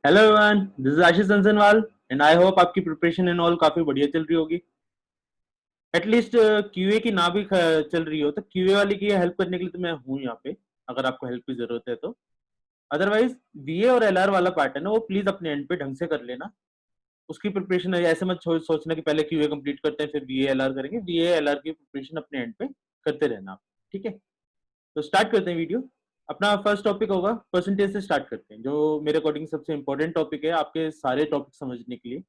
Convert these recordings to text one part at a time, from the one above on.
Hello everyone, this is Ashish Sansanwal and I hope आपकी preparation and all काफी बढ़िया चल रही होगी। एटलीस्ट क्यूए की ना भी चल रही हो तो क्यूए वाली की हेल्प करने के लिए तो मैं हूँ यहाँ पे, अगर आपको हेल्प की जरूरत है तो। अदरवाइज वीए और एलआर वाला पार्ट है ना, वो प्लीज अपने एंड पे ढंग से कर लेना। उसकी प्रिपरेशन है, ऐसे मत सोचना कि पहले क्यूए कंप्लीट करते हैं फिर वीए एलआर करेंगे। वीए एलआर की प्रिपरेशन अपने एंड पे करते रहना आप, ठीक है। तो स्टार्ट करते हैं वीडियो। अपना फर्स्ट टॉपिक होगा परसेंटेज से स्टार्ट करते हैं, जो मेरे अकॉर्डिंग सबसे इंपॉर्टेंट टॉपिक है आपके सारे टॉपिक समझने के लिए।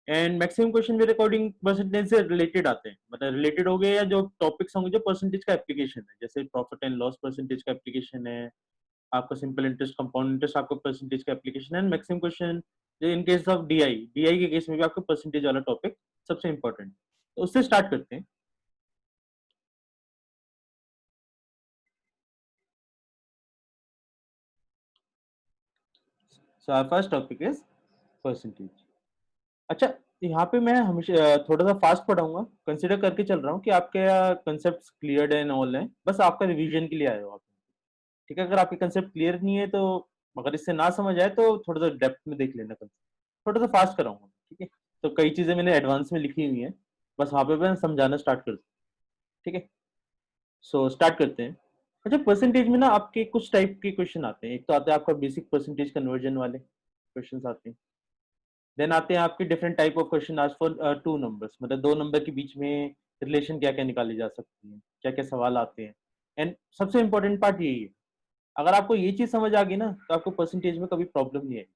एंड मैक्सिमम क्वेश्चन मेरे अकॉर्डिंग परसेंटेज से रिलेटेड आते हैं, मतलब रिलेटेड हो गए या जो टॉपिक्स होंगे जो परसेंटेज का एप्लीकेशन है, जैसे प्रॉफिट एंड लॉस परसेंटेज का एप्लीकेशन है, आपका सिंपल इंटरेस्ट कंपाउंड इंटरेस्ट आपका परसेंटेज का एप्लीकेशन है। Maximum question in case of DI DI के केस में भी आपका परसेंटेज वाला टॉपिक सबसे इंपॉर्टेंट, तो उससे स्टार्ट करते हैं। So first topic is percentage. अच्छा, यहाँ पे मैं हमेशा थोड़ा सा फास्ट पढ़ाऊंगा, कंसिडर करके चल रहा हूँ कि आपके कंसेप्ट क्लियर एंड ऑल है, बस आपका रिवीजन के लिए आए हो आप। ठीक है, अगर आपके कंसेप्ट क्लियर नहीं है तो, अगर इससे ना समझ आए तो थोड़ा सा डेप्थ में देख लेना कंसेप्ट। थोड़ा सा फास्ट कराऊंगा, ठीक है। तो कई चीजें मैंने एडवांस में लिखी हुई हैं, बस वहां पे मैं समझाना स्टार्ट कर दूँ, ठीक है। सो स्टार्ट करते हैं। अच्छा, परसेंटेज में ना आपके कुछ टाइप के क्वेश्चन आते हैं। एक तो आता है आपका बेसिक परसेंटेज कन्वर्जन वाले क्वेश्चन आते हैं। देन आते हैं आपके डिफरेंट टाइप ऑफ क्वेश्चन आज फॉर टू नंबर्स, मतलब दो नंबर के बीच में रिलेशन क्या क्या निकाली जा सकती है, क्या क्या सवाल आते हैं। एंड सबसे इंपॉर्टेंट पार्ट यही है, अगर आपको ये चीज समझ आ गई ना तो आपको परसेंटेज में कभी प्रॉब्लम नहीं आएगी।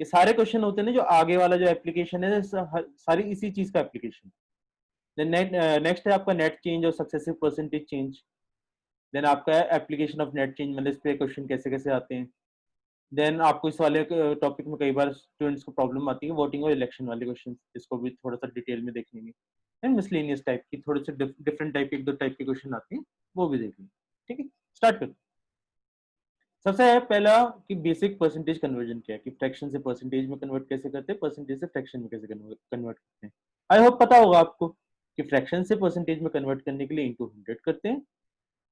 ये सारे क्वेश्चन होते हैं ना, जो आगे वाला जो एप्लीकेशन है सारी इसी चीज का एप्लीकेशन। देन नेक्स्ट है आपका नेट चेंज और सक्सेसिव परसेंटेज चेंज। देन आपका एप्लीकेशन ऑफ नेट चेंज, मतलब इस पे क्वेश्चन कैसे कैसे आते हैं। देन आपको इस वाले टॉपिक में कई बार स्टूडेंट्स को प्रॉब्लम आती है वोटिंग और इलेक्शन वाले क्वेश्चन, इसको भी थोड़ा सा डिटेल में देख लेंगे। एंड मिसलेनियस टाइप की थोड़े से डिफरेंट टाइप के, एक दो टाइप के क्वेश्चन आते हैं, वो भी देख लेंगे, ठीक है। स्टार्ट करते हैं। सबसे है पहला कि बेसिक परसेंटेज कन्वर्जन क्या है, कि फ्रैक्शन से परसेंटेज में कन्वर्ट कैसे करते हैं, परसेंटेज से फ्रैक्शन में कैसे कन्वर्ट करते हैं। आई होप पता होगा आपको कि फ्रैक्शन से परसेंटेज में कन्वर्ट करने के लिए इंटू 100 करते हैं,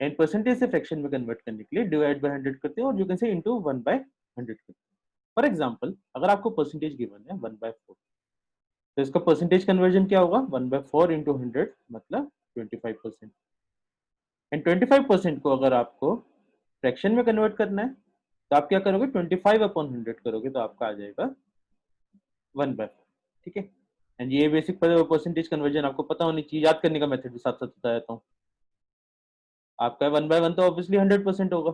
एंड परसेंटेज से फ्रैक्शन में कन्वर्ट करने के लिए डिवाइड बाय 100 करते हैं, और यू कैन से इंटू 1/100 करते हैं। फॉर एग्जाम्पल, अगर आपको परसेंटेज गिवन है 1/4, तो इसका परसेंटेज कन्वर्जन क्या होगा, 1/4 इंटू 100 मतलब 25%। एंड 25% को अगर आपको फ्रैक्शन में कन्वर्ट करना है तो आप क्या करोगे, 25/100 करोगे तो आपका आ जाएगा 1/4, ठीक है। एंड ये बेसिक परसेंटेज कन्वर्जन आपको पता होनी चाहिए, याद करने का मेथड भी साथ साथ बता देता हूँ। आपका 1/1 तो ऑब्वियसली 100% होगा,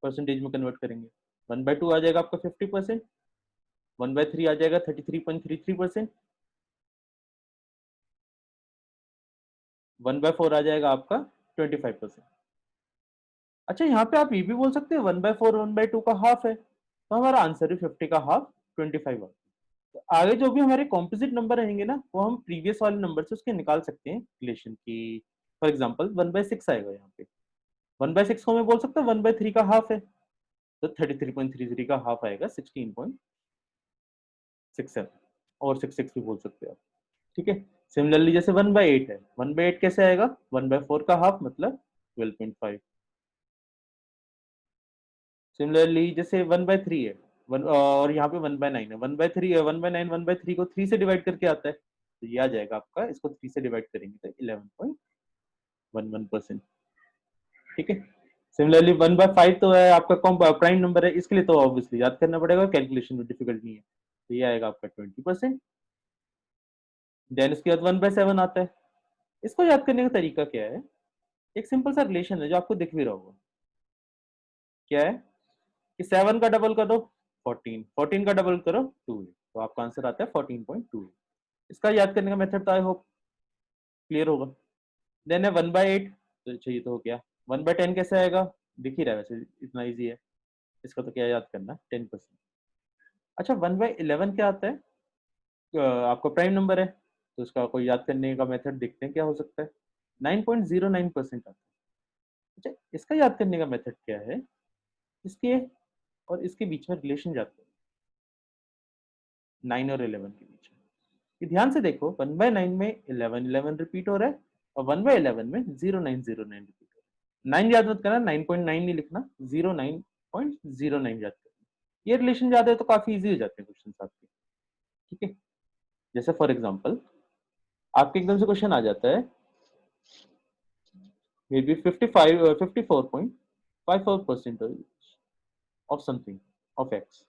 परसेंटेज में कन्वर्ट करेंगे। 1/2 आ जाएगा आपका 50%। 1/3 आ जाएगा 33.33%। 1/4 आ जाएगा आपका 25%। अच्छा, यहाँ पे आप ये भी बोल सकते हैं 1/4 1/2 का हाफ है, तो हमारा आंसर है 50 का हाफ 25 आता है। तो आगे जो भी हमारे कॉम्पोजिट नंबर रहेंगे ना, वो हम प्रीवियस वाले नंबर से उसके निकाल सकते हैं रिलेशन की। फॉर एग्जाम्पल 1/6 आएगा यहाँ पे, 1/6 को मैं बोल सकता हूँ 1/3 का हाफ है, तो 33.33 का हाफ आएगा 16.67, और 66 भी बोल सकते हैं आप, ठीक है। सिमिलरली जैसे 1/8 है, 1/8 कैसे आएगा, 1/4 का हाफ मतलब 12.5। सिमिलरली जैसे 1/3 है, और यहाँ पे 1/9 है, 1/3 है, 1/9 1/3 को 3 से डिवाइड करके आता है, तो ये आ जाएगा आपका, इसको 3 से डिवाइड करेंगे तो 11.11%, ठीक है। सिमिलरली 1/5 तो है आपका प्राइम नंबर है, इसके लिए तो ऑब्वियसली याद करना पड़ेगा, कैलकुलेशन में डिफिकल्ट नहीं है, तो ये आएगा आपका 20%। देन इसके बाद 1/7 आता है। इसको याद करने का तरीका क्या है, एक सिंपल सा रिलेशन है जो आपको दिख भी रहा होगा। क्या है कि 7 का डबल कर दो 14, 14 का डबल करो 2, तो आपका आंसर आता है 14.2। इसका याद करने का मेथड तो आई होप क्लियर होगा। देन है 1/8, तो चाहिए तो हो गया। 1/10 कैसे आएगा, दिख ही रहा है वैसे, इतना ईजी है, इसका तो क्या याद करना, 10%। अच्छा, 1/11 क्या आता है, आपका प्राइम नंबर है, तो इसका कोई याद करने का मेथड देखते हैं क्या हो सकता है, 9.09% आता है। अच्छा, इसका याद करने का मेथड क्या है, इसके और इसके बीच में रिलेशन जाते हैं, 9 और 11 के बीच में। ये ध्यान से देखो, 1/9 में 11 रिपीट हो रहा है, और 1/11 में 0909 रिपीट हो रहा है। 9 याद मत करना, 9.9 नहीं लिखना, 09.09 याद करना। ये रिलेशन ज्यादा है तो काफी इजी हो जाते हैं क्वेश्चन आपके। ठीक है, जैसे फॉर एग्जांपल आपके एकदम से क्वेश्चन आ जाता है may be 54.54% of something of x.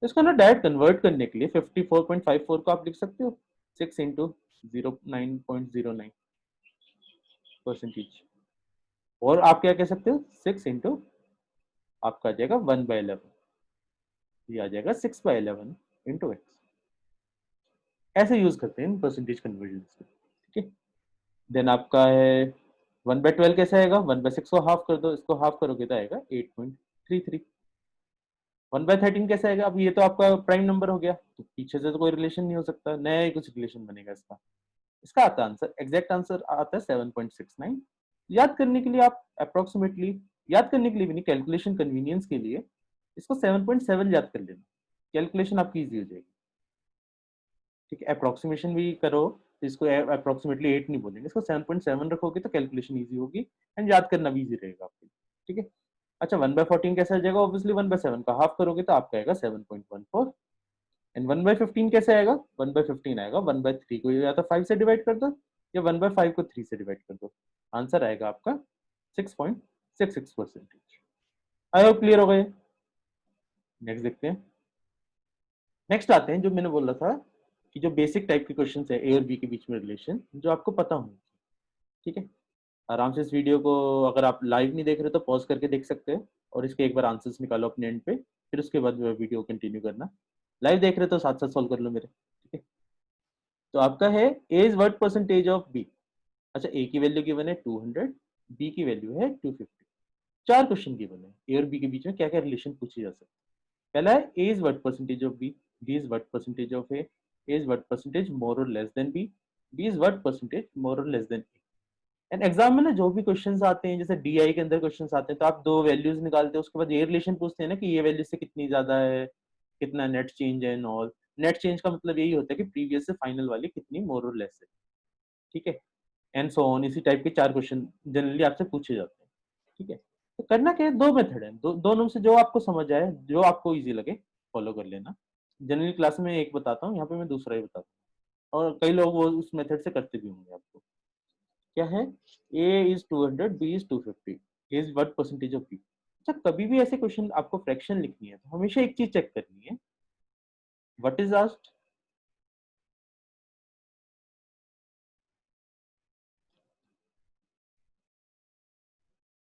तो इसको ना डायरेक्ट कन्वर्ट करने के लिए 54.54 को आप लिख सकते हो 6 इंटू 09.09 परसेंटेज, और आप क्या कह सकते हो 6 इंटू आपका आ जाएगा 1/11, ये आ जाएगा 6/11 इंटू एक्स। ऐसे यूज करते हैं परसेंटेज कन्वर्जन को। ठीक है, देन आपका है 1/12 कैसे आएगा, 1/6 को हाफ कर दो, इसको हाफ करोगे तो आएगा 8.33। 1/13 कैसे आएगा, अब ये तो आपका प्राइम नंबर हो गया तो पीछे से तो कोई रिलेशन नहीं हो सकता, नया ही कुछ रिलेशन बनेगा इसका। इसका आता आंसर, एग्जैक्ट आंसर आता है 7.69। याद करने के लिए आप अप्रोक्सीमेटली, याद करने के लिए भी नहीं, कैलकुलेशन कन्वीनियंस के लिए इसको 7.7 याद कर लेना, कैलकुलेशन आपकी इजी हो जाएगी। ठीक है, अप्रोक्सीमेशन भी करो तो इसको अप्रोक्सीमेटली 8 नहीं बोलेंगे, इसको 7.7 रखोगे तो कैलकुलेशन इजी होगी एंड याद करना भी इजी रहेगा आपके लिए। ठीक है, अच्छा 1/14 कैसे आ जाएगा, ऑब्वियसली 1/7 का हाफ करोगे तो आपका आएगा 7.14। एंड 1/15 कैसे आएगा, 1/15 आएगा 1/3 को या तो 5 से डिवाइड कर दो या 1/5 को 3 से डिवाइड कर दो, आंसर आएगा आपका 6.66%। आई होप क्लियर हो गए। नेक्स्ट देखते हैं। नेक्स्ट आते हैं जो मैंने बोला था कि जो बेसिक टाइप के क्वेश्चन है ए और बी के बीच में रिलेशन, जो आपको पता होंगे। ठीक है, आराम से इस वीडियो को अगर आप लाइव नहीं देख रहे तो पॉज करके देख सकते हैं और इसके एक बार आंसर्स निकालो अपने एंड पे, फिर उसके बाद वीडियो कंटिन्यू करना। लाइव देख रहे तो साथ साथ सॉल्व कर लो मेरे। ठीक है, तो आपका है A is what percentage of B. अच्छा, ए की वैल्यू गिवन है 200, बी की वैल्यू है 250। चार क्वेश्चन गिवन है, ए और बी के बीच में क्या क्या रिलेशन पूछे जा सकते हैं। पहला है A is what percentage of B is what percentage of A is what percentage more और less than B is what percentage more और less than A. And exam में ना जो भी क्वेश्चंस आते हैं, जैसे डीआई के अंदर क्वेश्चंस आते हैं तो आप दो वैल्यूज निकालते हैं, उसके बाद ये रिलेशन पूछते हैं ना कि ये वैल्यू से कितनी ज्यादा है, कितना नेट चेंज है एंड ऑल। नेट चेंज का मतलब यही होता है कि प्रीवियस से फाइनल वाली कितनी मोर और लेस है। ठीक है, एंड सो ऑन, इसी टाइप के चार क्वेश्चन जनरली आपसे पूछे जाते हैं। ठीक है, तो करना क्या है, दो मेथड है, दोनों में से जो आपको समझ आए, जो आपको इजी लगे फॉलो कर लेना। जनरली क्लास में एक बताता हूँ, यहाँ पे मैं दूसरा ही बताता हूँ, और कई लोग वो उस मेथड से करते भी होंगे। आपको क्या है, A is 200, B is 250, is what percentage of B. अच्छा, कभी भी ऐसे क्वेश्चन आपको फ्रैक्शन लिखनी है तो हमेशा एक चीज चेक करनी है, what is asked,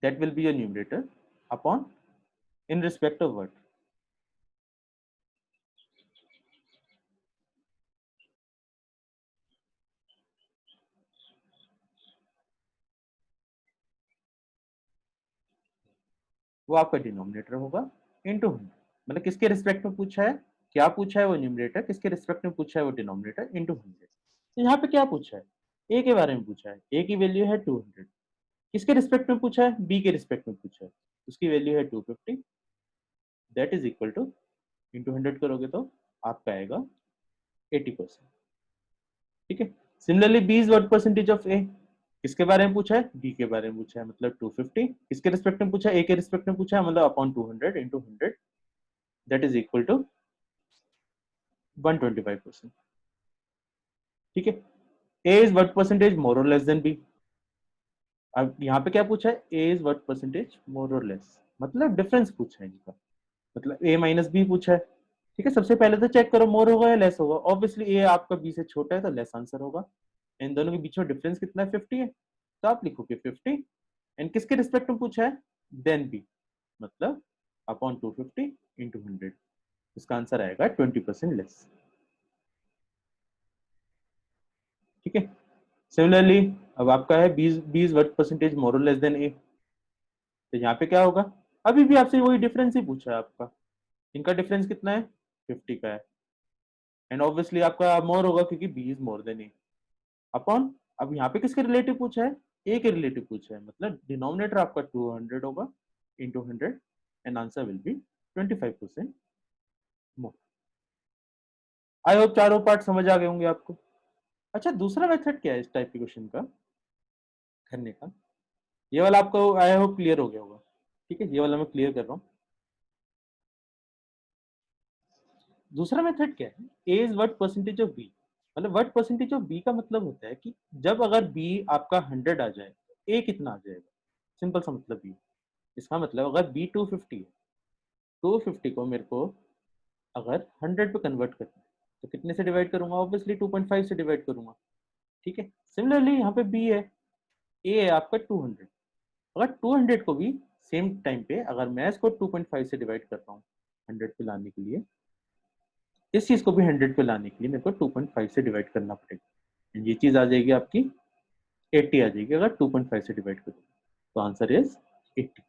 that will be your numerator upon in respect of what. वो आपका डिनोमिनेटर होगा इनटू 100। मतलब किसके रिस्पेक्ट में पूछा है, क्या पूछा है वो न्यूमरेटर, किसके रिस्पेक्ट में पूछा है वो डिनोमिनेटर इनटू 100। तो यहाँ पे क्या पूछा है, ए के बारे में पूछा है, ए की वैल्यू है 200। किसके रिस्पेक्ट में पूछा है, बी के रिस्पेक्ट में पूछा है, उसकी वैल्यू है 250, that is equal to into 100 करोगे तो आपका आएगा 80%। ठीक है, similarly B is what percentage of A, किसके बारे में पूछा है, बी के बारे में पूछा है, मतलब 250। किसके रिस्पेक्ट में पूछा है, ए के रिस्पेक्ट में पूछा है, मतलब upon 200 into 100, that is equal to 125%। ठीक है, A is what percentage more और लेस देन बी। अब यहाँ पे क्या पूछा है, A is what percentage more और लेस, मतलब डिफरेंस पूछा है इनका, मतलब ए माइनस बी पूछा है। ठीक है, सबसे पहले तो चेक करो मोर होगा या लेस होगा, ऑब्वियसली ए आपका बी से छोटा है तो लेस आंसर होगा। इन दोनों के बीच में डिफरेंस कितना है, 50 है, तो आप लिखोगे 50। एंड किसके रिस्पेक्ट में पूछा है, देन बी, मतलब अपॉन 250 इंटू 100, इसका आंसर आएगा 20% लेस। ठीक है, सिमिलरली अब आपका है बीस व्हाट परसेंटेज मोर और लेस देन ए, तो यहाँ पे क्या होगा, अभी भी आपसे वही डिफरेंस ही पूछा है आपका, इनका डिफरेंस कितना है, 50 का है। एंड ऑब्वियसली आपका मोर होगा क्योंकि B is more than A, upon, अब यहाँ पे किसके रिलेटिव पूछा है, ए के रिलेटिव पूछा है, मतलब डिनोमिनेटर आपका 200 होगा into 100, and answer will be 25% more. I hope चारों पार्ट समझ आ गए होंगे आपको। अच्छा, दूसरा मेथड क्या है इस टाइप के क्वेश्चन का करने का, ये वाला आपको आई होप क्लियर हो गया होगा। ठीक है, ये वाला मैं क्लियर कर रहा हूँ। दूसरा मेथड क्या है, A is what percentage of B, मतलब व्हाट परसेंटेज ऑफ बी का मतलब होता है कि जब अगर बी आपका 100 आ जाए, ए कितना आ जाएगा, सिंपल सा मतलब बी। इसका मतलब अगर बी 250 है, 250 को मेरे को अगर 100 पे कन्वर्ट करना है तो कितने से डिवाइड करूंगा, ऑब्वियसली 2.5 से डिवाइड करूंगा, ठीक है। सिमिलरली यहाँ पे बी है, ए है आपका 200, अगर 200 को भी सेम टाइम पे अगर मैं इसको 2.5 से डिवाइड कर रहा हूँ 100 पे लाने के लिए, इस चीज को भी 100 पे लाने के लिए मेरे को 2.5 से डिवाइड करना पड़ेगा, ये चीज आ जाएगी आपकी 80 आ जाएगी अगर 2.5 से डिवाइड करो, तो आंसर इज 80,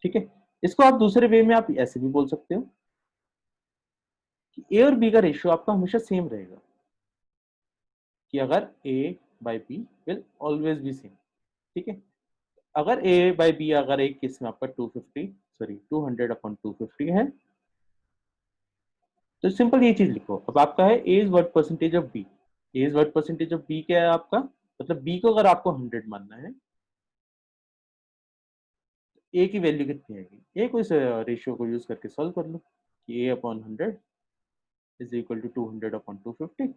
ठीक है। इसको आप दूसरे वे में आप ऐसे भी बोल सकते हो कि ए और बी का रेशियो आपका हमेशा सेम रहेगा, कि अगर A by B will always be same, ठीक है। अगर ए बाई बी अगर एक केस में आपका 200 है, तो सिंपल ये चीज लिखो, अब आपका है A is what percentage of B, A is what percentage of B क्या है आपका, मतलब बी को अगर आपको 100 मानना है, ए की वैल्यू कितनी आएगी, ए को इस रेशियो को यूज करके सॉल्व कर लो कि A upon 100 is equal to 200 upon 250,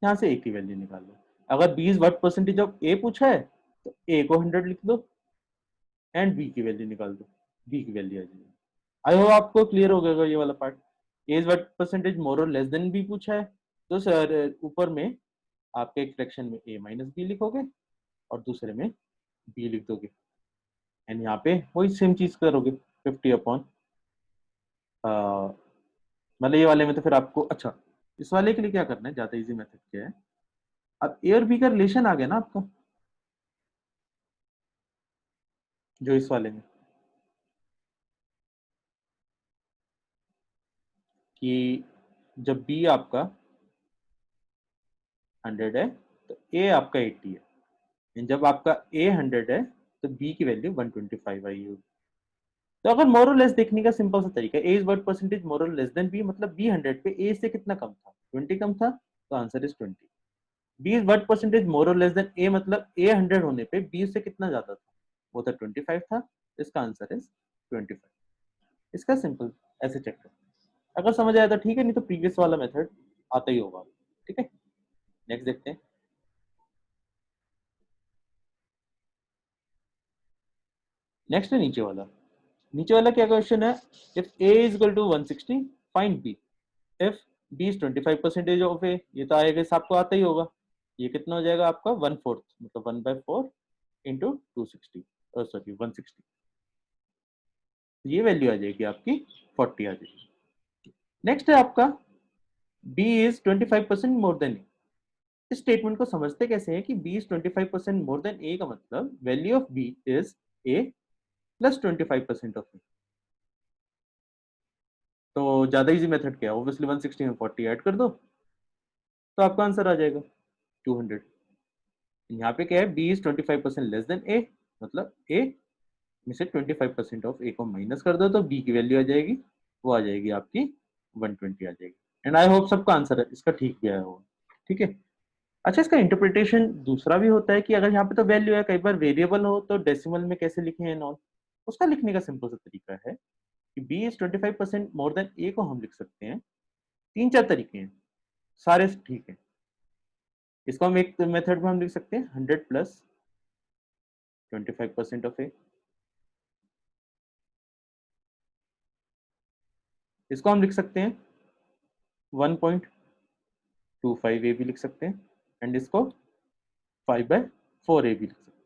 यहाँ से ए की वैल्यू निकाल लो। अगर B is what percentage of A पूछा है तो ए को 100 लिख दो एंड बी की वैल्यू निकाल दो, बी की वैल्यू आ जाएगी। आई होप आपको क्लियर हो गया ये वाला part. A is what percentage more और लेस देन बी पूछा है, तो सर ऊपर में आपके एक फ्रैक्शन में ए माइनस बी लिखोगे और दूसरे में बी लिख दोगे, एंड यहाँ पे वही सेम चीज करोगे 50 अपॉन, मतलब ये वाले में तो फिर आपको, अच्छा इस वाले के लिए क्या करना है, ज्यादा इजी मेथड क्या है, अब ए और बी का रिलेशन आ गया ना आपका, जो इस वाले में, कि जब बी आपका 100 है तो ए आपका 80 है, and जब आपका ए 100 है तो बी की वैल्यू 125 आई होगी। तो अगर मोर और लेस देखने का सिंपल सा तरीका, ए इज व्हाट परसेंटेज मोर और लेस देन बी, मतलब बी 100 पे ए से कितना कम था, 20 कम था, तो answer is 20। B is what percentage more और लेस देन ए, मतलब ए 100 होने पे बी से कितना ज्यादा था, वो था 25 था, इसका आंसर इज 25। इसका सिंपल ऐसे चेक करो, अगर समझ आया तो ठीक है, नहीं तो प्रीवियस वाला मेथड आता ही होगा, ठीक है। नेक्स्ट देखते हैं। नेक्स्ट है नीचे वाला, नीचे वाला क्या क्वेश्चन है, if A is equal to 160 find B, if B is 25% of A, ये तो आएगा, आपको आता ही होगा, ये कितना हो जाएगा आपका 1/4, मतलब 1/4 इंटू 260, सॉरी 160, ये वैल्यू आ जाएगी आपकी 40 आ जाएगी। नेक्स्ट है आपका B is 25% more than A, इस स्टेटमेंट को समझते कैसे हैं कि B is 25% more than A का मतलब value of B is A plus 25% of A, तो ज्यादा इजी मेथड क्या है, ऑब्वियसली 160 में 40 ऐड कर दो तो आपका आंसर आ जाएगा 200। यहाँ पे क्या है, बी इज 25% लेस देन ए, मतलब ए में से 25% ऑफ ए को माइनस कर दो तो बी की वैल्यू आ जाएगी, वो आ जाएगी आपकी 120 आ जाएगी। एंड आई होप सबका आंसर है इसका ठीक भी आया होगा, ठीक है। अच्छा, इसका इंटरप्रिटेशन दूसरा भी होता है कि अगर यहाँ पे तो वैल्यू है, कई बार वेरिएबल हो तो डेसिमल में कैसे लिखे हैं नॉन, उसका लिखने का सिंपल सा तरीका है कि बी इज 25% मोर देन ए को हम लिख सकते हैं, तीन चार तरीके हैं, सारे ठीक है। इसको हम एक मेथड में हम लिख सकते हैं 100 प्लस 25% ऑफ ए, इसको हम लिख सकते हैं 1.25 ए भी लिख सकते हैं, एंड इसको 5/4 ए भी लिख सकते हैं।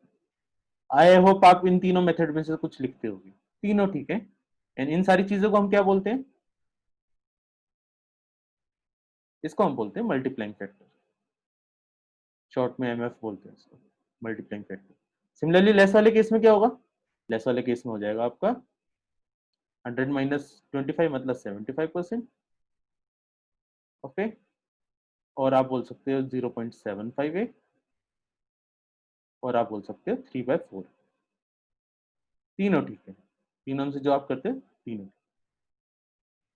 आई होप आप इन तीनों मेथड में से कुछ लिखते होंगे, तीनों ठीक है। एंड इन सारी चीजों को हम क्या बोलते हैं, इसको हम बोलते हैं मल्टीप्लाइंग फैक्टर, शॉर्ट में एमएफ बोलते हैं इसको, मल्टीप्लाइंग फैक्टर। सिमिलरली लेस वाले केस में क्या होगा, लेस वाले केस में हो जाएगा आपका 100 माइनस 25 मतलब 75% ऑफ ए, और आप बोल सकते हो 0.75 ए, और आप बोल सकते हो 3/4, तीनों ठीक है, तीनों में से जो आप करते हो तीनों।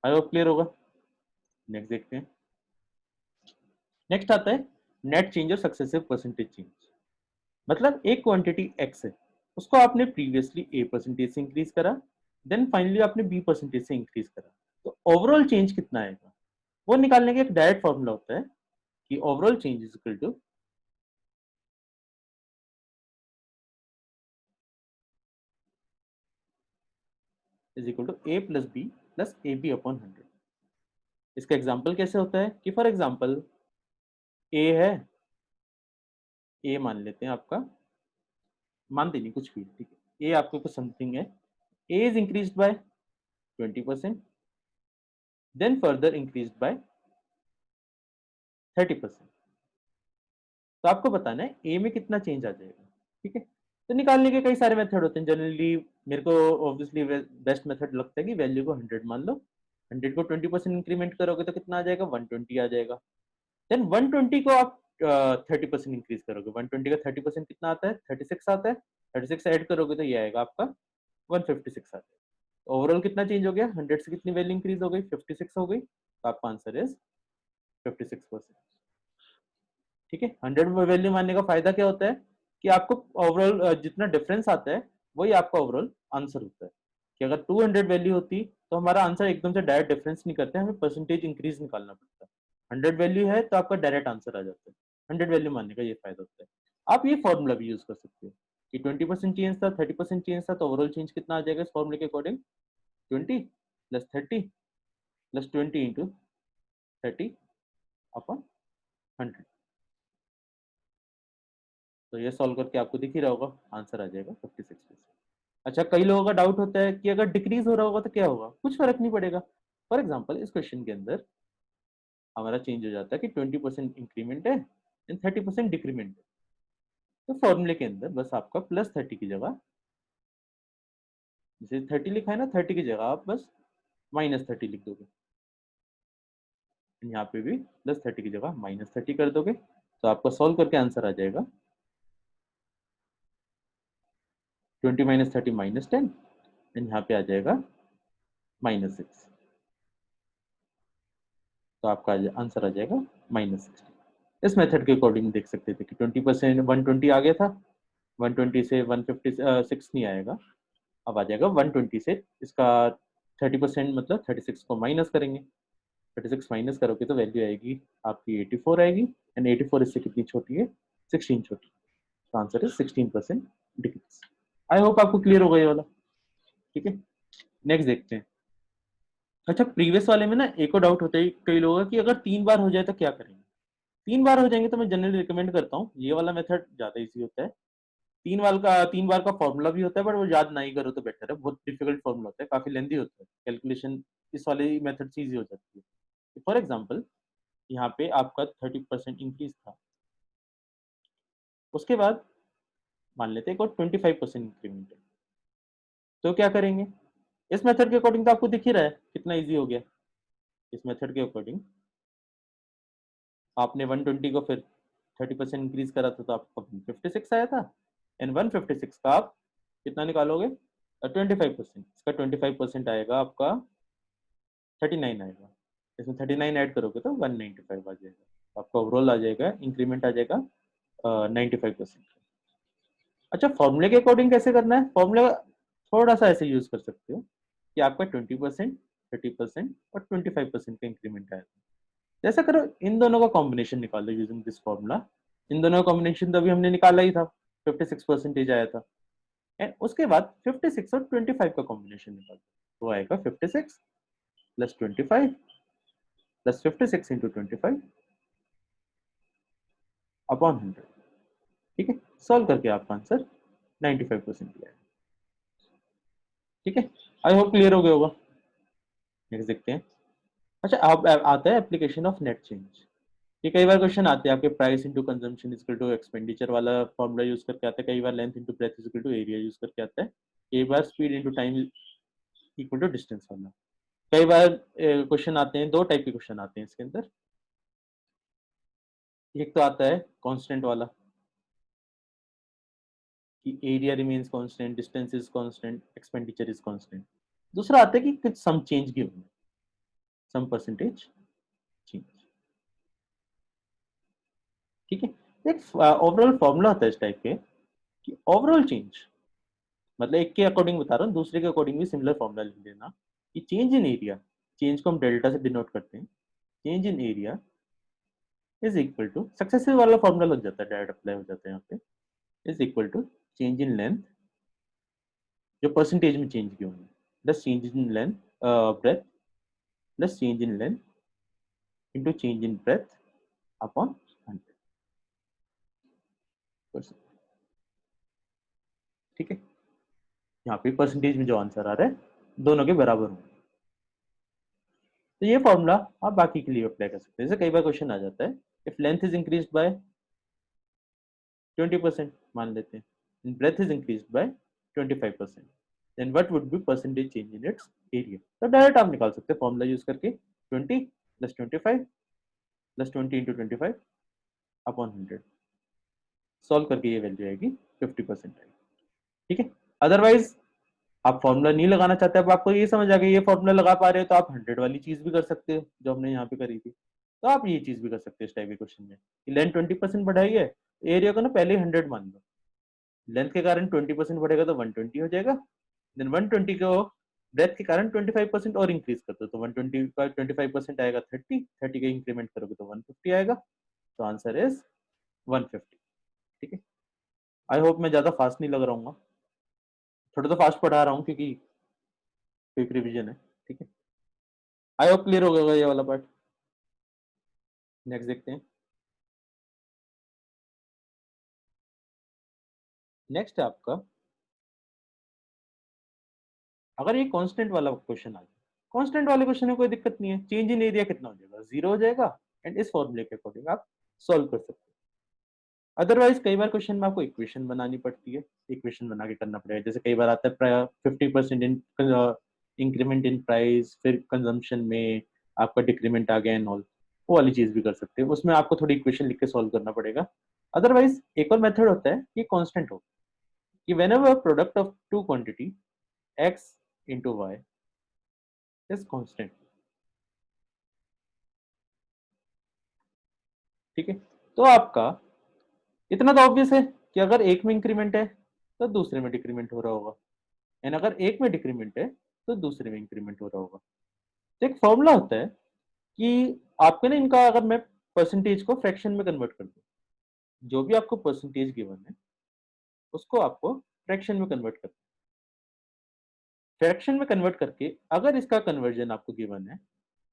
आई होप क्लियर होगा। नेक्स्ट देखते हैं। नेक्स्ट आता है नेट चेंज और सक्सेसिव परसेंटेज चेंज, मतलब एक क्वांटिटी एक्स है, उसको आपने प्रीवियसली ए परसेंटेज से इंक्रीज करा, देन फाइनली आपने बी परसेंटेज से इंक्रीज करा, तो ओवरऑल चेंज कितना आएगा वो निकालने का एक डायरेक्ट फॉर्मूला होता है कि overall change is equal to A plus B plus A B upon 100। इसका एग्जाम्पल कैसे होता है कि फॉर एग्जाम्पल ए है, ए मान लेते हैं आपका, मानते नहीं कुछ भी, ठीक है, ए आपको कुछ समथिंग है, A is increase by 20%, then further increase by 30%। तो आपको बताना है ए में कितना चेंज आ जाएगा, ठीक है। तो निकालने के कई सारे मेथड होते हैं, जनरली मेरे को ऑब्वियसली बेस्ट मेथड लगता है कि वैल्यू को 100 मान लो, 100 को 20% इंक्रीमेंट करोगे तो कितना आ जाएगा, 120 आ जाएगा। देन 120 को आप 30% इंक्रीज करोगे, 120 का 30% कितना आता है, 36 आता है, 36 ऐड करोगे तो ये आएगा आपका 156 आता है। ओवरऑल कितना चेंज हो गया, 100 से कितनी वैल्यू इंक्रीज हो गई, 56 हो गई, तो आपका आंसर इज 56%। ठीक है, 100 वैल्यू मानने का फायदा क्या होता है कि आपको ओवरऑल जितना डिफरेंस आता है वही आपका ओवरऑल आंसर होता है। कि अगर 200 वैल्यू होती तो हमारा आंसर एकदम से डायरेक्ट डिफरेंस नहीं करते, हमें परसेंटेज इंक्रीज निकालना पड़ता है। 100 वैल्यू है तो आपका डायरेक्ट आंसर आ जाता है। 100 वैल्यू मानने का ये फायदा होता है। आप ये फॉर्मूला भी यूज कर सकते हो कि 20% चेंज था, 30% चेंज था, तो ओवरऑल चेंज कितना आ जाएगा इस फॉर्मूले के according, 20 plus 30 plus 20 into 30 upon 100। तो ये सॉल्व करके आपको दिख ही रहा होगा, आंसर आ जाएगा 56%। अच्छा, कई लोगों का डाउट होता है कि अगर डिक्रीज हो रहा होगा तो क्या होगा, कुछ फर्क नहीं पड़ेगा। फॉर एग्जाम्पल इस क्वेश्चन के अंदर हमारा चेंज हो जाता है कि 20% इंक्रीमेंट है एंड 30% डिक्रीमेंट है। तो फॉर्मूले के अंदर बस आपका प्लस 30 की जगह, जैसे 30 लिखा है ना, 30 की जगह आप बस माइनस 30 लिख दोगे, यहाँ पे भी प्लस 30 की जगह माइनस 30 कर दोगे, तो आपका सॉल्व करके आंसर आ जाएगा 20 माइनस 30 माइनस 10, एंड यहाँ पे आ जाएगा -6। तो आपका आंसर आ जाएगा -60। इस मेथड के अकॉर्डिंग देख सकते थे कि 20% 120 आ गया था, 120 से 156 नहीं आएगा, अब आ जाएगा 120 से इसका 30% मतलब 36 को माइनस करेंगे, 36 माइनस करोगे तो वैल्यू आएगी आपकी 84 आएगी, एंड 84 इससे कितनी छोटी है, 16 छोटी। तो answer is 16% decrease. I hope आपको क्लियर होगा ये वाला, ठीक है। नेक्स्ट देखते हैं। अच्छा, प्रीवियस वाले में ना एक और डाउट होता है कई लोगों का कि अगर 3 बार हो जाए तो क्या करेंगे। 3 बार हो जाएंगे तो मैं जनरली रिकमेंड करता हूँ ये वाला मेथड, ज्यादा इजी होता है। 3 बार का फॉर्मूला भी होता है, बट वो याद नहीं करो तो बेटर है, बहुत डिफिकल्ट फॉर्मूला होता है, काफी लेंदी होता है कैलकुलेशन, इस वाले मेथड से इजी हो जाती है। फॉर एग्जाम्पल यहाँ पे आपका 30% इंक्रीज था, उसके बाद मान लेते हैं और 25% इंक्रीमेंट है, तो क्या करेंगे। इस मेथड के अकॉर्डिंग तो आपको दिख ही रहा है कितना इजी हो गया। इस मेथड के अकॉर्डिंग आपने 120 को फिर 30% इंक्रीज करा था तो आपको 56 आया था, एंड 156 का आप कितना निकालोगे, 25%, इसका 25% आएगा आपका 39 आएगा, इसमें 39 ऐड करोगे तो 195 आ जाएगा, तो आपका ओवरऑल आ जाएगा, इंक्रीमेंट आ जाएगा 95%। अच्छा, फॉर्मूले के अकॉर्डिंग कैसे करना है, फॉर्मूला थोड़ा सा ऐसे यूज कर सकते हो कि आपका 20%, 30% और 25% का इंक्रीमेंट आएगा। जैसा करो, इन दोनों का कॉम्बिनेशन निकालो यूजिंग दिस फॉर्मूला। इन दोनों का कॉम्बिनेशन तो अभी हमने निकाला ही था, 56% आया था, एंड उसके बाद 56 और 25 का कॉम्बिनेशन निकालो, वो आएगा 56 प्लस 25 प्लस 56 इंटू 25 अपॉन 100। ठीक है, सॉल्व करके आपका आंसर 95% आएगा। ठीक है, आई होप क्लियर हो गया होगा। नेक्स्ट देखते हैं। अच्छा, अब आता है एप्लीकेशन ऑफ नेट चेंज। ये कई बार क्वेश्चन आते हैं आपके, price into consumption equal to expenditure वाला फॉर्मूला यूज करके आता है, कई बार length into breadth equal to area use करके आता है, कई बार speed into time equal to distance वाला। कई बार क्वेश्चन आते हैं, दो टाइप के क्वेश्चन आते हैं इसके अंदर। एक तो आता है कांस्टेंट वाला कि area remains constant, distance is constant, expenditure is constant. दूसरा आता है कि कुछ some change given, some percentage change. ठीक है, एक ओवरऑल फॉर्मूला होता है इस टाइप के कि ओवरऑल चेंज मतलब एक के अकॉर्डिंग बता रहा हूँ, दूसरे के अकॉर्डिंग भी सिमिलर फॉर्मूला लिख देना कि चेंज इन एरिया चेंज को हम डेल्टा से डिनोट करते हैं, change in area is equal to, successive वाला फॉर्मूला लग जाता है, डायरेक्ट अप्लाई हो जाता है यहाँ पे, is equal to change in length, जो परसेंटेज में चेंज किया है, plus change in length breadth, plus change in length into change in breadth upon 100%। ठीक है, यहाँ पे परसेंटेज में जो आंसर आ रहा है दोनों के बराबर होंगे। तो ये फॉर्मूला आप बाकी के लिए अप्लाई कर सकते हैं। जैसे कई बार क्वेश्चन आ जाता है, if length is increase by 20% मान लेते हैं, and breadth is increased by 25%, then what would be percentage change in its area? तो डायरेक्ट आप निकाल सकते हैं फॉर्मूला यूज करके, 20 plus 25 plus 20 into 25 upon 100, solve करके ये वैल्यू आएगी 50% आएगी। ठीक है, अदरवाइज आप फॉर्मूला नहीं लगाना चाहते, अब आपको ये समझ आ गया ये फॉर्मूला लगा पा रहे हो तो आप 100 वाली चीज भी कर सकते हो जो हमने यहाँ पे करी थी। तो आप ये चीज भी कर सकते हो इस टाइप के क्वेश्चन में, लेंथ 20% बढ़ाई है, एरिया को ना पहले 100 मान लो, लेंथ के कारण 20% बढ़ेगा तो 120 हो जाएगा, देन 120 को ब्रेथ के कारण 25% और इंक्रीज कर दो तो 120 का 25% आएगा 30, 30 का इंक्रीमेंट करोगे तो 150 आएगा, तो आंसर इज 150। ठीक है, आई होप मैं ज्यादा फास्ट नहीं लग रहा हूँ, थोड़ा तो फास्ट पढ़ा रहा हूँ क्योंकि क्विक रिवीजन है। ठीक है, आई होप क्लियर हो गया ये वाला पार्ट। नेक्स्ट देखते हैं, नेक्स्ट है आपका, अगर ये कांस्टेंट वाला क्वेश्चन आ जाए, कांस्टेंट वाले क्वेश्चन में कोई दिक्कत नहीं है, चेंज इन एरिया कितना हो जाएगा, 0 हो जाएगा, एंड इस फॉर्मूले के अकॉर्डिंग आप सॉल्व कर सकते हैं। अदरवाइज कई बार क्वेश्चन में आपको इक्वेशन बनानी पड़ती है, इक्वेशन बना के करना पड़ेगा, जैसे कई बार आता है 50% इन इंक्रीमेंट इन प्राइस, फिर कंजम्पशन में आपका डिक्रीमेंट आ गया एंड ऑल, वो वाली चीज भी कर सकते हैं, उसमें आपको थोड़ी इक्वेशन लिख के सॉल्व करना पड़ेगा। अदरवाइज एक और मेथड होता है कि कांस्टेंट हो, कि whenever product of two quantity x into y is constant। ठीक है, तो आपका इतना तो ऑब्वियस है कि अगर एक में इंक्रीमेंट है तो दूसरे में डिक्रीमेंट हो रहा होगा, एंड अगर एक में डिक्रीमेंट है तो दूसरे में इंक्रीमेंट हो रहा होगा। तो एक फॉर्मूला होता है कि आपके ना इनका, अगर मैं परसेंटेज को फ्रैक्शन में कन्वर्ट कर दूं, जो भी आपको परसेंटेज गिवन है उसको आपको फ्रैक्शन में कन्वर्ट करना, फ्रैक्शन में कन्वर्ट करके अगर इसका कन्वर्जन आपको गिवन है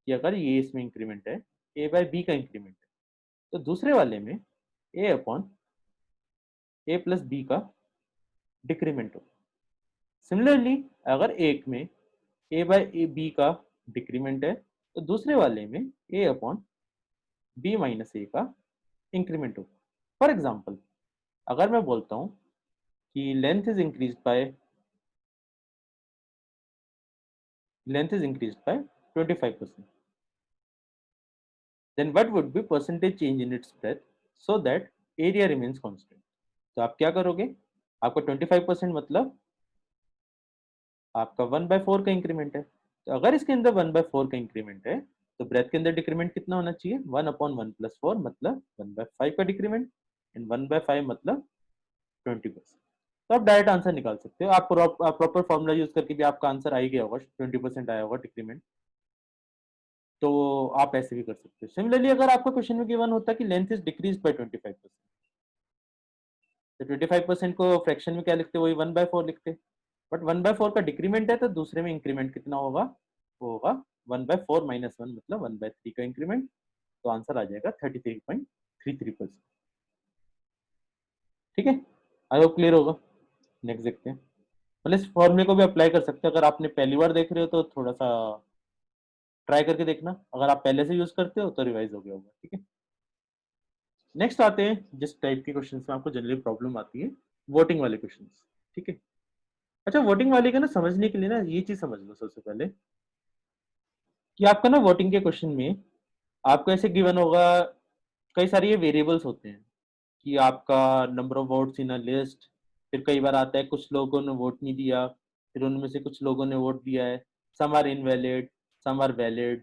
कि अगर ये इसमें इंक्रीमेंट है, ए बाय बी का इंक्रीमेंट है, तो दूसरे वाले में ए अपॉन ए प्लस बी का डिक्रीमेंट हो। सिमिलरली अगर एक में ए बाय ए बी का डिक्रीमेंट है तो दूसरे वाले में ए अपॉन बी माइनस ए का इंक्रीमेंट हो। फॉर एग्जाम्पल अगर मैं बोलता हूँ कि length is increase bye 25%, then what would be percentage change in its breadth so that area remains constant? तो आप क्या करोगे, आपका 25% मतलब आपका 1/4 का इंक्रीमेंट है, तो अगर इसके अंदर 1/4 का इंक्रीमेंट है तो ब्रेथ के अंदर डिक्रीमेंट कितना होना चाहिए, 1/1 + 4 मतलब 1/5 का डिक्रीमेंट, एंड 1/5 मतलब 20%। तो आप डायरेक्ट आंसर निकाल सकते हो, आप प्रॉपर फॉर्मूला यूज करके भी आपका आंसर आ ही गया होगा, 20% आया होगा डिक्रीमेंट, तो आप ऐसे भी कर सकते हो। सिमिलरली अगर आपका क्वेश्चन में गिवन होता कि लेंथ इज डिक्रीज बाय 25%, तो 25% को फ्रैक्शन में क्या लिखते, वही 1/4 लिखते, बट 1/4 का डिक्रीमेंट है तो दूसरे में इंक्रीमेंट कितना होगा, वो होगा 1/4 - 1 मतलब 1/3 का इंक्रीमेंट, तो आंसर आ जाएगा 33.33%। ठीक है, आई होप क्लियर होगा। नेक्स्ट देखते हैं, मतलब इस फॉर्मूले को भी अप्लाई कर सकते हैं, अगर आपने पहली बार देख रहे हो तो थोड़ा सा ट्राई करके देखना, अगर आप पहले से यूज करते हो तो रिवाइज हो गया होगा। ठीक है, नेक्स्ट आते हैं जिस टाइप के क्वेश्चन में आपको जनरली प्रॉब्लम आती है, वोटिंग वाले क्वेश्चन। ठीक है, अच्छा वोटिंग वाले का ना समझने के लिए ना ये चीज समझ लो सबसे पहले, कि आपका ना वोटिंग के क्वेश्चन में आपको ऐसे गिवन होगा, कई सारे ये वेरिएबल्स होते हैं कि आपका number of votes in a list, फिर कई बार आता है कुछ लोगों ने वोट नहीं दिया, फिर उनमें से कुछ लोगों ने वोट दिया है, some are invalid some are valid,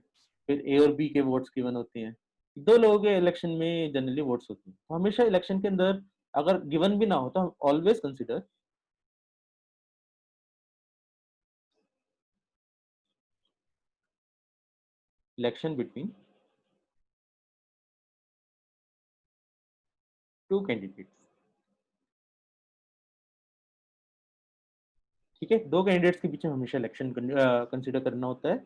फिर ए और बी के वोट्स गिवन होते हैं। दो लोगों के इलेक्शन में जनरली वोट्स होते हैं, तो हमेशा इलेक्शन के अंदर अगर गिवन भी ना हो तो always consider election between two candidates. ठीक है, दो कैंडिडेट्स के बीच में हमेशा इलेक्शन कंसिडर करना होता है,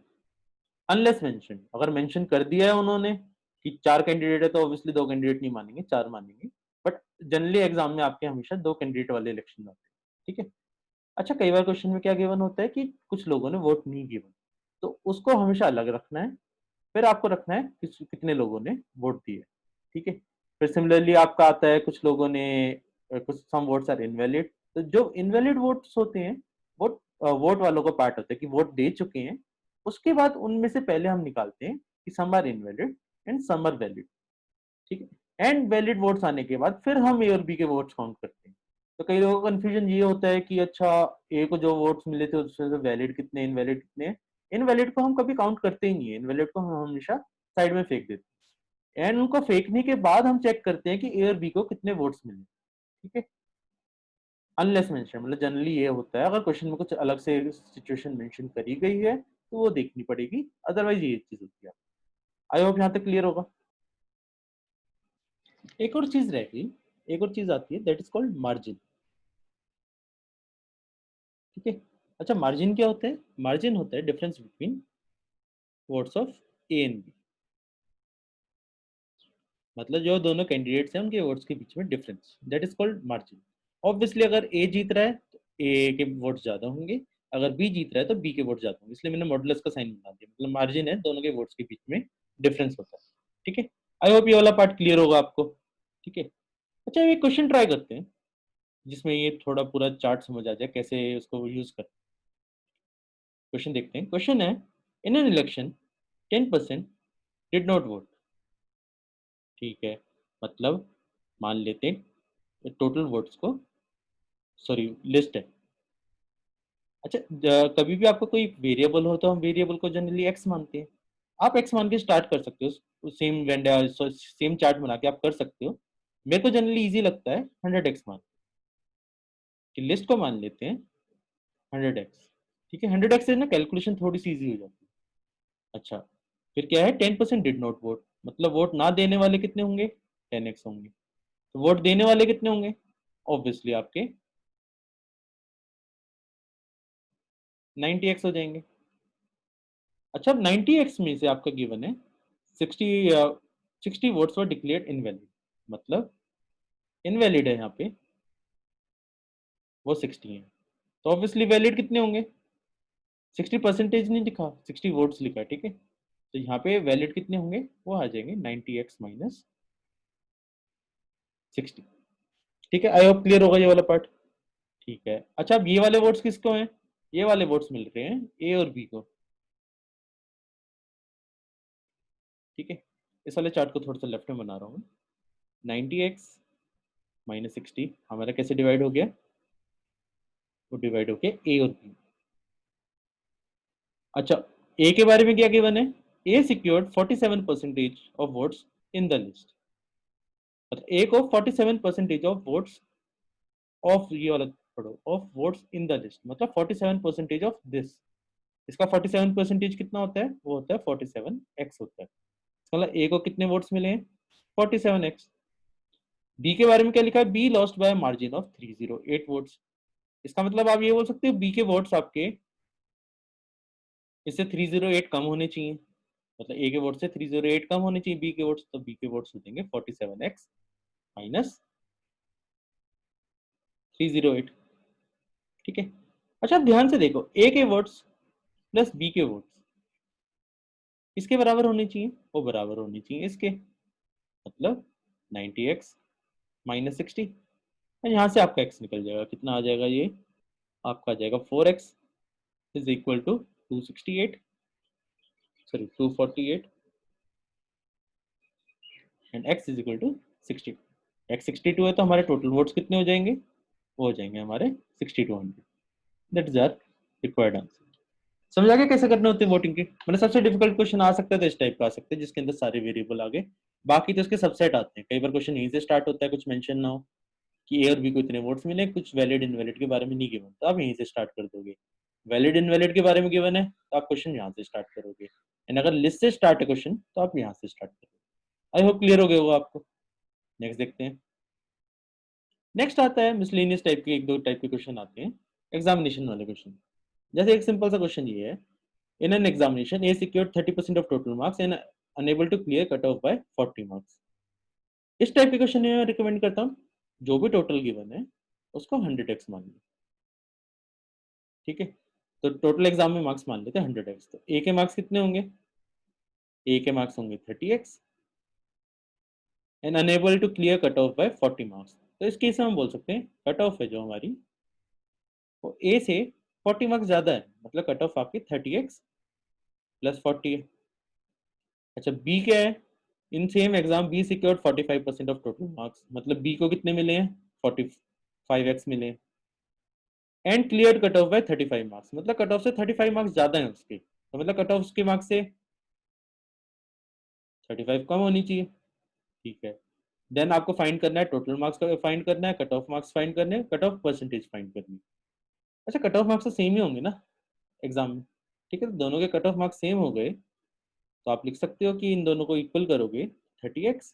अनलेस मेंशन, अगर मेंशन कर दिया है उन्होंने कि 4 कैंडिडेट है तो ऑब्वियसली 2 कैंडिडेट नहीं मानेंगे, 4 मानेंगे। बट जनरली एग्जाम में आपके हमेशा 2 कैंडिडेट वाले इलेक्शन होते हैं। ठीक है। अच्छा, कई बार क्वेश्चन में क्या गिवन होता है कि कुछ लोगों ने वोट नहीं गिवन, तो उसको हमेशा अलग रखना है, फिर आपको रखना है कितने लोगों ने वोट दिए। ठीक है। फिर सिमिलरली आपका आता है कुछ लोगों ने कुछ सम वोट्स आर इनवैलिड, तो जो इनवैलिड वोट्स होते हैं वो वोट वालों का पार्ट होता है कि वोट दे चुके हैं, उसके बाद उनमें से पहले हम निकालते हैं कि some are invalid and some are valid. ठीक है। एंड वैलिड वोट्स आने के बाद फिर हम ए और बी के वोट्स काउंट करते हैं। तो कई लोगों का कंफ्यूजन ये होता है कि अच्छा, ए को जो वोट्स मिले थे उसमें से वैलिड कितने, इनवैलिड कितने। इनवैलिड को हम कभी काउंट करते ही नहीं है, इनवैलिड को हम हमेशा साइड में फेंक देते हैं, एंड उनको फेंकने के बाद हम चेक करते हैं कि ए और बी को कितने वोट्स मिले। ठीक है। अनलेस मेंशन, मतलब जनरली ये होता है, अगर क्वेश्चन में कुछ अलग से सिचुएशन मेंशन करी गई है तो वो देखनी पड़ेगी, अदरवाइज ये चीज होती है। आई होप यहाँ तक क्लियर होगा। एक और चीज रहेगी, एक और चीज आती है, दैट इज कॉल्ड मार्जिन। ठीक है। अच्छा, मार्जिन क्या होता है? मार्जिन होता है difference between votes of A and B, मतलब जो दोनों कैंडिडेट्स हैं उनके वोट्स के बीच में difference, that is called margin. Obviously अगर ए जीत रहा है तो ए के वोट्स ज्यादा होंगे, अगर बी जीत रहा है तो बी के वोट ज्यादा होंगे, इसलिए मैंने मॉडुलस का साइन बना दिया, मतलब मार्जिन है दोनों के वोट्स के बीच में डिफरेंस होता है। ठीक है। आई होप ये वाला पार्ट क्लियर होगा आपको। ठीक है। अच्छा, ये क्वेश्चन ट्राई करते हैं जिसमें ये थोड़ा पूरा चार्ट समझ आ जाए कैसे उसको यूज कर। क्वेश्चन देखते हैं। क्वेश्चन है, in an election 10% did not vote. ठीक है, मतलब मान लेते हैं टोटल वोट्स को, सॉरी लिस्ट है। अच्छा, कभी भी आपका कोई वेरिएबल हो तो हम वेरिएबल को जनरली एक्स मानते हैं, आप एक्स मान के स्टार्ट कर सकते हो, सेम वेंडा सेम चार्ट बना के आप कर सकते हो। मेरे को जनरली इजी लगता है 100x मान कि लिस्ट को मान लेते हैं 100x। ठीक है, 100x से ना कैलकुलेशन थोड़ी सी इजी हो जाती है। अच्छा, फिर क्या है, 10% डिड नॉट वोट, मतलब वोट ना देने वाले कितने होंगे, 10x होंगे। तो वोट देने वाले कितने होंगे, ऑब्वियसली आपके 90x हो जाएंगे। अच्छा, अब 90x में से आपका गिवन है 60, 60 वोट्स वर डिक्लेयर्ड इनवैलिड, मतलब इनवैलिड है यहाँ पे वो 60 है, तो ऑब्वियसली वैलिड कितने होंगे, 60% नहीं लिखा, 60 वोट्स लिखा। ठीक है, तो यहाँ पे वैलिड कितने होंगे, वो आ जाएंगे 90x माइनस 60। ठीक है, आई होप क्लियर होगा ये वाला पार्ट। ठीक है। अच्छा, अब ये वाले वोट्स किसको हैं, ये वाले वोट्स मिल रहे हैं ए और बी को। ठीक है, इस वाले चार्ट को थोड़ा सा लेफ्ट में बना रहा हूँ मैं। 90x माइनस 60 हमारा कैसे डिवाइड हो गया, वो डिवाइड हो गया ए और बी। अच्छा, ए के बारे में क्या गिवन है, A secured 47% of votes in the list, मतलब ए को 47% ऑफ वोट्स ऑफ, ये वाला पढ़ो, of votes in the list, मतलब 47% ऑफ दिस। इसका 47% कितना होता है, वो होता है 47x होता है। मतलब ए को कितने वोट्स मिले हैं, 47x। बी के बारे में क्या लिखा है, be lost by margin of 308 votes, इसका मतलब आप ये बोल सकते हो बी के वोट्स आपके इससे 308 कम होने चाहिए, मतलब ए के वोट से 308 कम होने चाहिए बी के वोट्स, तो बी के वोट्स हो जाएंगे 47x माइनस 308। ठीक है। अच्छा, आप ध्यान से देखो, ए के वोट्स प्लस बी के वोट्स इसके बराबर होने चाहिए, वो बराबर होने चाहिए इसके, मतलब 90x माइनस 60, और यहाँ से आपका x निकल जाएगा, कितना आ जाएगा ये, आपका आ जाएगा 4x is equal to 268, sorry 248, and x is equal to 60। x 62 है तो हमारे टोटल वोट्स कितने हो जाएंगे, वो हो जाएंगे हमारे 6200। That is our required answer. समझ आ गया कैसे करने होते हैं वोटिंग की, मतलब सबसे डिफिकल्ट क्वेश्चन आ सकता है तो इस टाइप का आ सकते हैं जिसके अंदर सारे वेरिएबल आ गए, बाकी तो इसके सबसेट आते हैं। कई बार क्वेश्चन यहीं से स्टार्ट होता है, कुछ मेंशन ना हो कि ए और बी को इतने वोट्स मिले, कुछ वैलिड इनवैलिड के बारे में नहीं गिवन, तो आप यहीं से स्टार्ट कर दोगे। वैलिड इनवैलिड के बारे में गिवन है तो आप क्वेश्चन यहाँ से स्टार्ट करोगे, एंड अगर लिस्ट से स्टार्ट है क्वेश्चन तो आप यहाँ से स्टार्ट करें। आई होप क्लियर हो गया होगा आपको। नेक्स्ट देखते हैं। नेक्स्ट आता है मिसलेनियस टाइप के, एक दो टाइप के क्वेश्चन आते हैं, एग्जामिनेशन वाले क्वेश्चन। जैसे एक सिंपल सा क्वेश्चन ये है, in an examination A secured 30% of total marks and enable to clear cut off by 40 marks. इस टाइप के क्वेश्चन में रिकमेंड करता हूँ जो भी टोटल गिवन है उसको 100x मान लो। ठीक है, तो टोटल एग्जाम में मार्क्स मान लेते हैं 100x। तो ए के मार्क्स कितने होंगे? ए के मार्क्स होंगे 30x and enable to clear cut off by 40 marks. तो इस केस में हम बोल सकते हैं कट ऑफ है जो हमारी वो ए से 40 मार्क्स ज्यादा है, मतलब कट ऑफ आपकी 30x प्लस 40 है। अच्छा बी क्या है? In same exam B secured 45% of total marks, मतलब बी को कितने मिले हैं? 45x मिले हैं and clear cut off by 35 marks, मतलब कट ऑफ से 35 मार्क्स ज्यादा है उसके, तो मतलब कट ऑफ उसके मार्क्स से 35 कम होनी चाहिए। ठीक है, देन आपको फाइंड करना है टोटल मार्क्स का फाइंड करना है, कट ऑफ मार्क्स फाइंड करने हैं, कट ऑफ परसेंटेज फाइंड करनी है। अच्छा कट ऑफ मार्क्स तो सेम ही होंगे ना एग्जाम में। ठीक है, तो दोनों के कट ऑफ मार्क्स सेम हो गए तो आप लिख सकते हो कि इन दोनों को इक्वल करोगे 30x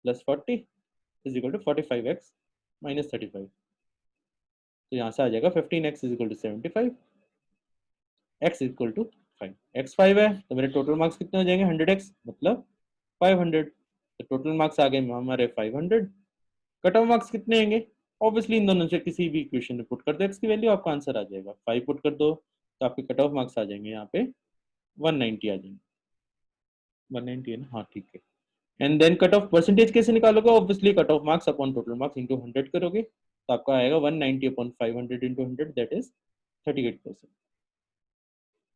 plus 40 is equal to 45x minus 35। तो यहाँ से आ जाएगा 15x is equal to 75, x equal to 5। x 5 है तो मेरे टोटल मार्क्स कितने हो जाएंगे? 100x मतलब 500। तो टोटल मार्क्स आ गए हमारे 500। कट ऑफ मार्क्स कितने आएंगे? ऑब्वियसली इन दोनों से किसी भी इक्वेशन में पुट कर दो x की वैल्यू, आपका आंसर आ जाएगा। 5 पुट कर दो तो आपके कट ऑफ मार्क्स आ जाएंगे यहाँ पे 190 आ जाएंगे। 190 है ना? हाँ ठीक है। And then cut off percentage कैसे निकालोगे? Obviously cut off marks upon total marks into 100 करोगे तो आपका आएगा 190 अपॉन 500 इंटू 100 दैट इज 38%।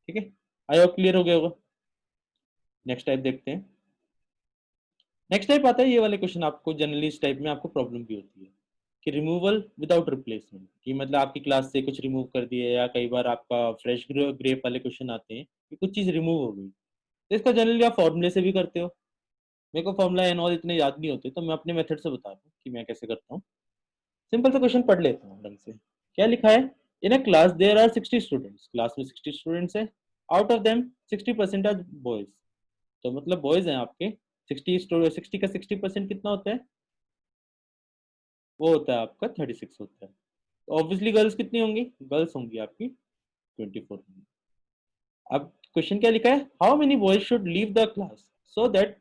ठीक है, आई होप क्लियर हो गया होगा। नेक्स्ट टाइप देखते हैं। नेक्स्ट टाइप आता है ये वाले क्वेश्चन, आपको जनरली इस टाइप में आपको प्रॉब्लम भी होती है कि रिमूवल विदाउट रिप्लेसमेंट, कि मतलब आपकी क्लास से कुछ रिमूव कर दिए या कई बार आपका फ्रेश ग्रेप वाले क्वेश्चन आते हैं कि कुछ चीज रिमूव हो गई, तो इसका जनरली आप फॉर्मूले से भी करते हो। मेरे को फॉर्मूला एंड ऑल इतने याद नहीं होते तो मैं अपने मेथड से बता रहा हूँ कि मैं कैसे करता हूँ। सिंपल सा क्वेश्चन पढ़ लेता हूँ ढंग से। क्या लिखा है? In a class there are 60 students, class में 60 स्टूडेंट्स है, out of them 60% are boys. तो मतलब बॉयज हैं आपके 60 का 60% कितना होता है? वो होता है आपका 36 होता है। तो ऑब्वियसली गर्ल्स कितनी होंगी? गर्ल्स होंगी आपकी 24 होंगी। अब क्वेश्चन क्या लिखा है? How many boys should leave the class so that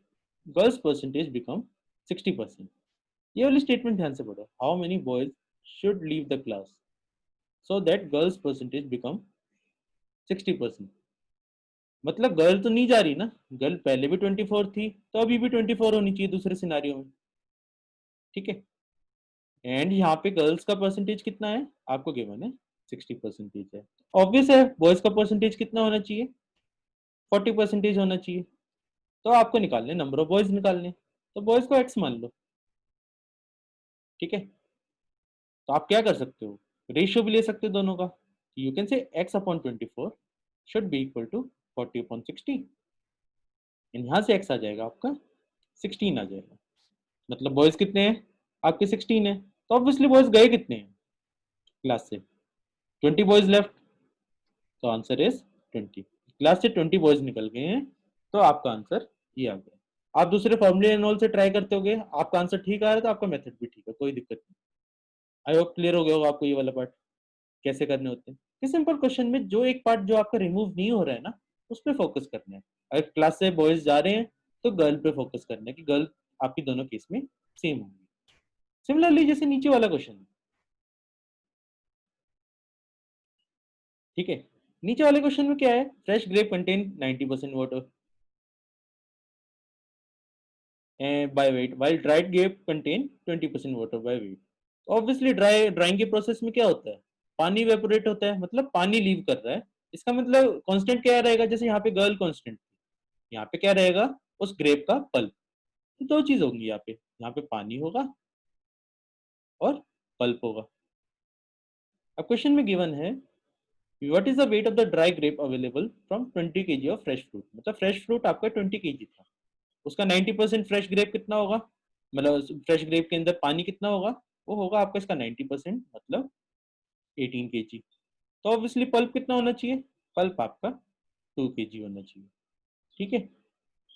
girls percentage become 60%। ये वाली स्टेटमेंट ध्यान से पढ़ो, how many boys should leave the class so that girls percentage become 60%। मतलब गर्ल तो नहीं जा रही ना, गर्ल पहले भी 24 थी तो अभी भी 24 होनी चाहिए दूसरे सिनारियो में। ठीक है, एंड यहाँ पे गर्ल्स का परसेंटेज कितना है आपको गिवन है? 60% है। ऑब्वियस है बॉयज का परसेंटेज कितना होना चाहिए? 40% होना चाहिए। तो आपको निकालने नंबर ऑफ बॉयज निकालने, तो बॉयज को एक्स मान लो। ठीक है, तो आप क्या कर सकते हो? रेशियो भी ले सकते हो दोनों का। You can say X upon 24 should be equal to 40 upon 60। यहाँ से एक्स आ जाएगा आपका 16 आ जाएगा। मतलब बॉयज कितने हैं आपके? 16 है। तो ऑब्वियसली बॉयज गए कितने हैं क्लास से? 20 बॉयज लेफ्ट, तो आंसर इज 20। क्लास से 20 बॉयज निकल गए हैं तो आपका आंसर ये आ गया। आप दूसरे फॉर्मूले एंड ऑल से ट्राई करते होगे, आपका आंसर ठीक आ रहा है तो आपका मेथड भी ठीक है, कोई दिक्कत नहीं। आई होप क्लियर हो गया होगा आपको ये वाला पार्ट कैसे करने होते हैं। कि सिंपल क्वेश्चन में जो एक पार्ट जो आपका रिमूव नहीं हो रहा है ना उस पर फोकस करना है। अगर क्लास से बॉयज जा रहे हैं तो गर्ल पे फोकस करना है कि गर्ल आपकी दोनों केस में सेम होंगी। सिमिलरली जैसे नीचे वाला क्वेश्चन, ठीक है, नीचे वाले क्वेश्चन में क्या है? Fresh grape contain 90% water by weight while dried grape contain 20% water by weight। Obviously drawing के प्रोसेस में क्या होता है? पानी वेपोरेट होता है, मतलब पानी लीव कर रहा है। इसका मतलब कांस्टेंट क्या रहेगा? जैसे यहाँ पे गर्ल कांस्टेंट थी, यहाँ पे क्या रहेगा? उस ग्रेप का पल्प। तो दो चीज होंगी यहाँ पे पानी होगा और पल्प होगा। अब क्वेश्चन में गिवन है what is the weight of the dry grape available from 20 kg of fresh fruit. मतलब फ्रेश फ्रूट आपका 20 kg था, उसका 90% फ्रेश ग्रेप कितना होगा? मतलब फ्रेश ग्रेप के अंदर पानी कितना होगा? वो होगा आपका इसका 90%, मतलब 18 kg। तो ऑब्वियसली पल्प कितना होना चाहिए? पल्प आपका 2 kg होना चाहिए। ठीक है।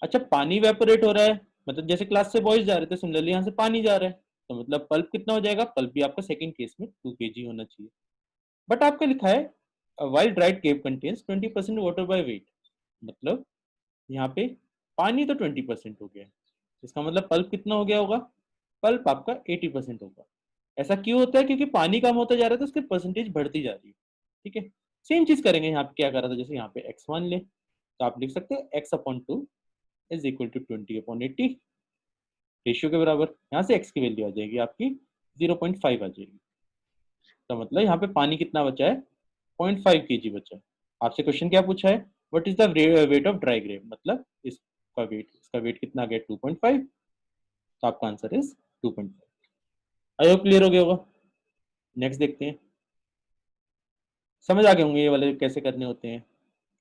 अच्छा, पानी वेपोरेट हो रहा है, मतलब जैसे क्लास से बॉयज जा रहे थे, सिमिलरली यहाँ से पानी जा रहा है, तो मतलब पल्प कितना हो जाएगा? पल्प भी आपका सेकंड केस में 2 kg होना चाहिए। बट आपका लिखा है while dried cake contains 20% water by weight, मतलब यहाँ पे पानी तो 20% हो गया, इसका मतलब पल्प कितना हो गया होगा? पल्प आपका 80% होगा। ऐसा क्यों होता है? क्योंकि पानी कम होता जा रहा है तो उसकी परसेंटेज बढ़ती जा रही है। ठीक है, सेम चीज करेंगे यहाँ पे, क्या करा था, जैसे यहाँ पे x मान ले, तो आप लिख सकते हैं x upon 2 is equal to 20 upon 80, ratio के बराबर। यहाँ से x की वैल्यू आ जाएगी आपकी 0.5 आ जाएगी। तो मतलब यहाँ पे पानी कितना बचा है? 0.5 kg बचा है। आपसे क्वेश्चन क्या पूछा है? What is the weight of dry grape, मतलब इसका वेट कितना आ गया? 2.5, तो आपका answer is 2.5। I hope clear हो गया होगा। नेक्स्ट देखते हैं। समझ आ गए होंगे ये वाले कैसे करने होते हैं,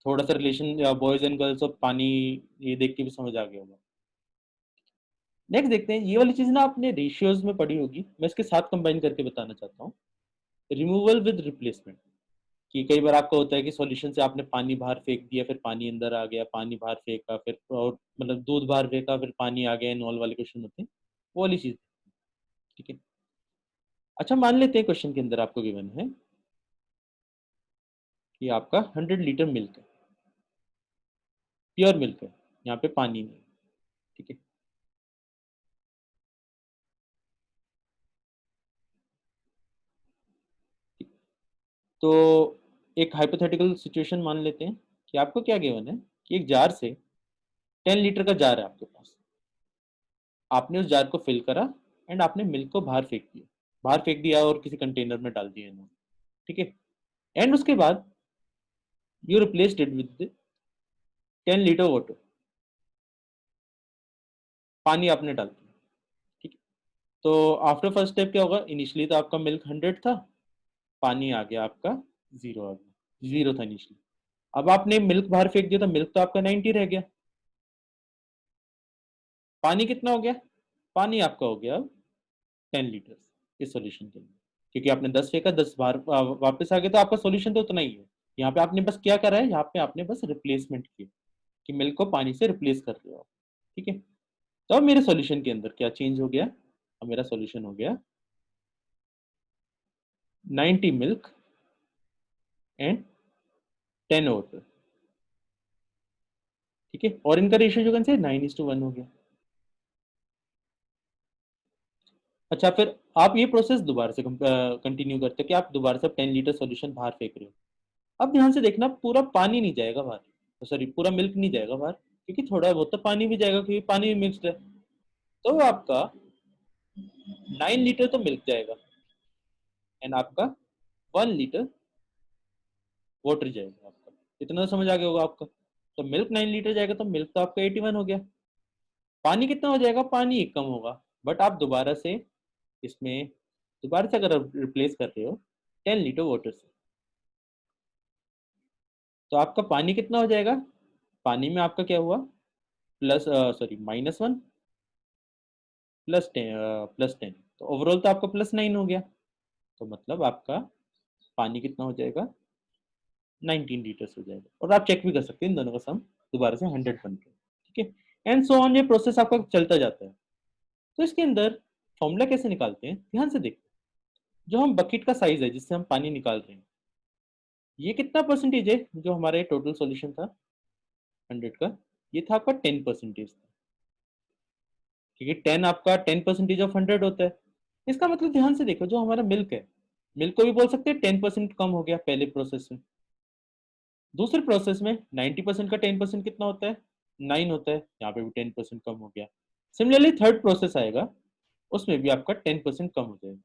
थोड़ा सा रिलेशन बॉयज एंड गर्ल्स और पानी, ये देख के भी समझ आ गया होगा। नेक्स्ट देखते हैं, ये वाली चीज ना आपने रेशियोज में पढ़ी होगी, मैं इसके साथ कंबाइन करके बताना चाहता हूँ। रिमूवल विद रिप्लेसमेंट, कि कई बार आपका होता है कि सॉल्यूशन से आपने पानी बाहर फेंक दिया, फिर पानी अंदर आ गया, पानी बाहर फेंका, फिर और मतलब दूध बाहर फेंका, फिर पानी आ गया, नॉल वाले क्वेश्चन होते हैं, वो वाली चीज। ठीक है। अच्छा, मान लेते हैं क्वेश्चन के अंदर आपको गिवन है कि आपका 100 लीटर मिल्क है, प्योर मिल्क है, यहाँ पे पानी नहीं। ठीक है। तो एक हाइपोथेटिकल सिचुएशन मान लेते हैं कि आपको क्या गिवन है कि एक जार से 10 लीटर का जार है आपके पास, आपने उस जार को फिल करा एंड आपने मिल्क को बाहर फेंक दिया और किसी कंटेनर में डाल दिया इन्होंने। ठीक है। एंड उसके बाद you replaced it with 10 litre water, पानी आपने डाल दिया। ठीक है। तो आफ्टर फर्स्ट स्टेप क्या होगा? इनिशियली तो आपका मिल्क 100 था, पानी आ गया आपका 0 आ गया, 0 था इनिशियली। अब आपने मिल्क बाहर फेंक दिया तो मिल्क तो आपका 90 रह गया। पानी कितना हो गया? पानी आपका हो गया 10 लीटर इस सॉल्यूशन के लिए, क्योंकि आपने 10 फेंका, 10 बाहर वापस आ गया, तो आपका सॉल्यूशन तो उतना ही है। यहाँ पे आपने बस क्या करा है, यहाँ पे आपने बस रिप्लेसमेंट किया कि मिल्क को पानी से रिप्लेस कर रहे हो आप। ठीक है। तो अब मेरे सॉल्यूशन के अंदर क्या चेंज हो गया? अब मेरा सॉल्यूशन हो गया 90 मिल्क एंड 10 वाटर। ठीक है। और इनका रेशियो जो कैसे 9:1 हो गया। अच्छा, फिर आप ये प्रोसेस दोबारा से कंटिन्यू करते हो कि आप दोबारा से 10 लीटर सॉल्यूशन बाहर फेंक रहे हो। अब ध्यान से देखना, पूरा पानी नहीं जाएगा बाहर, सॉरी पूरा मिल्क नहीं जाएगा बाहर, क्योंकि थोड़ा बहुत तो पानी भी जाएगा, क्योंकि पानी भी मिक्सड है। तो आपका 9 लीटर तो मिल्क जाएगा एंड आपका 1 लीटर वाटर जाएगा आपका। इतना तो समझ आ गया होगा आपका। तो मिल्क 9 लीटर जाएगा तो मिल्क तो आपका 81 हो गया। पानी कितना हो जाएगा? पानी एक कम होगा, बट आप दोबारा से इसमें दोबारा से अगर रिप्लेस कर रहे हो 10 लीटर वाटर से, तो आपका पानी कितना हो जाएगा? पानी में आपका क्या हुआ? प्लस सॉरी -1 +10 तो ओवरऑल तो आपका +9 हो गया। तो मतलब आपका पानी कितना हो जाएगा? 19 लीटर्स हो जाएगा। और आप चेक भी कर सकते हैं इन दोनों का सम दोबारा से 100 बन गया। ठीक है। एंड सो ऑन, ये प्रोसेस आपका चलता जाता है। तो इसके अंदर फॉर्मूला कैसे निकालते हैं, ध्यान से देखो। जो हम बकेट का साइज है जिससे हम पानी निकाल रहे हैं, ये कितना परसेंटेज है? जो हमारा टोटल सॉल्यूशन था 100 का, ये था आपका 10% था, क्योंकि 10 आपका 10% ऑफ 100 होता है। इसका मतलब ध्यान से देखो, जो हमारा मिल्क है, मिल्क को भी बोल सकते हैं 10% कम हो गया पहले प्रोसेस में। दूसरे प्रोसेस में 90% का 10% कितना होता है? 9 होता है, यहाँ पे भी 10% कम हो गया। सिमिलरली थर्ड प्रोसेस आएगा, उसमें भी आपका 10% कम हो जाएगा।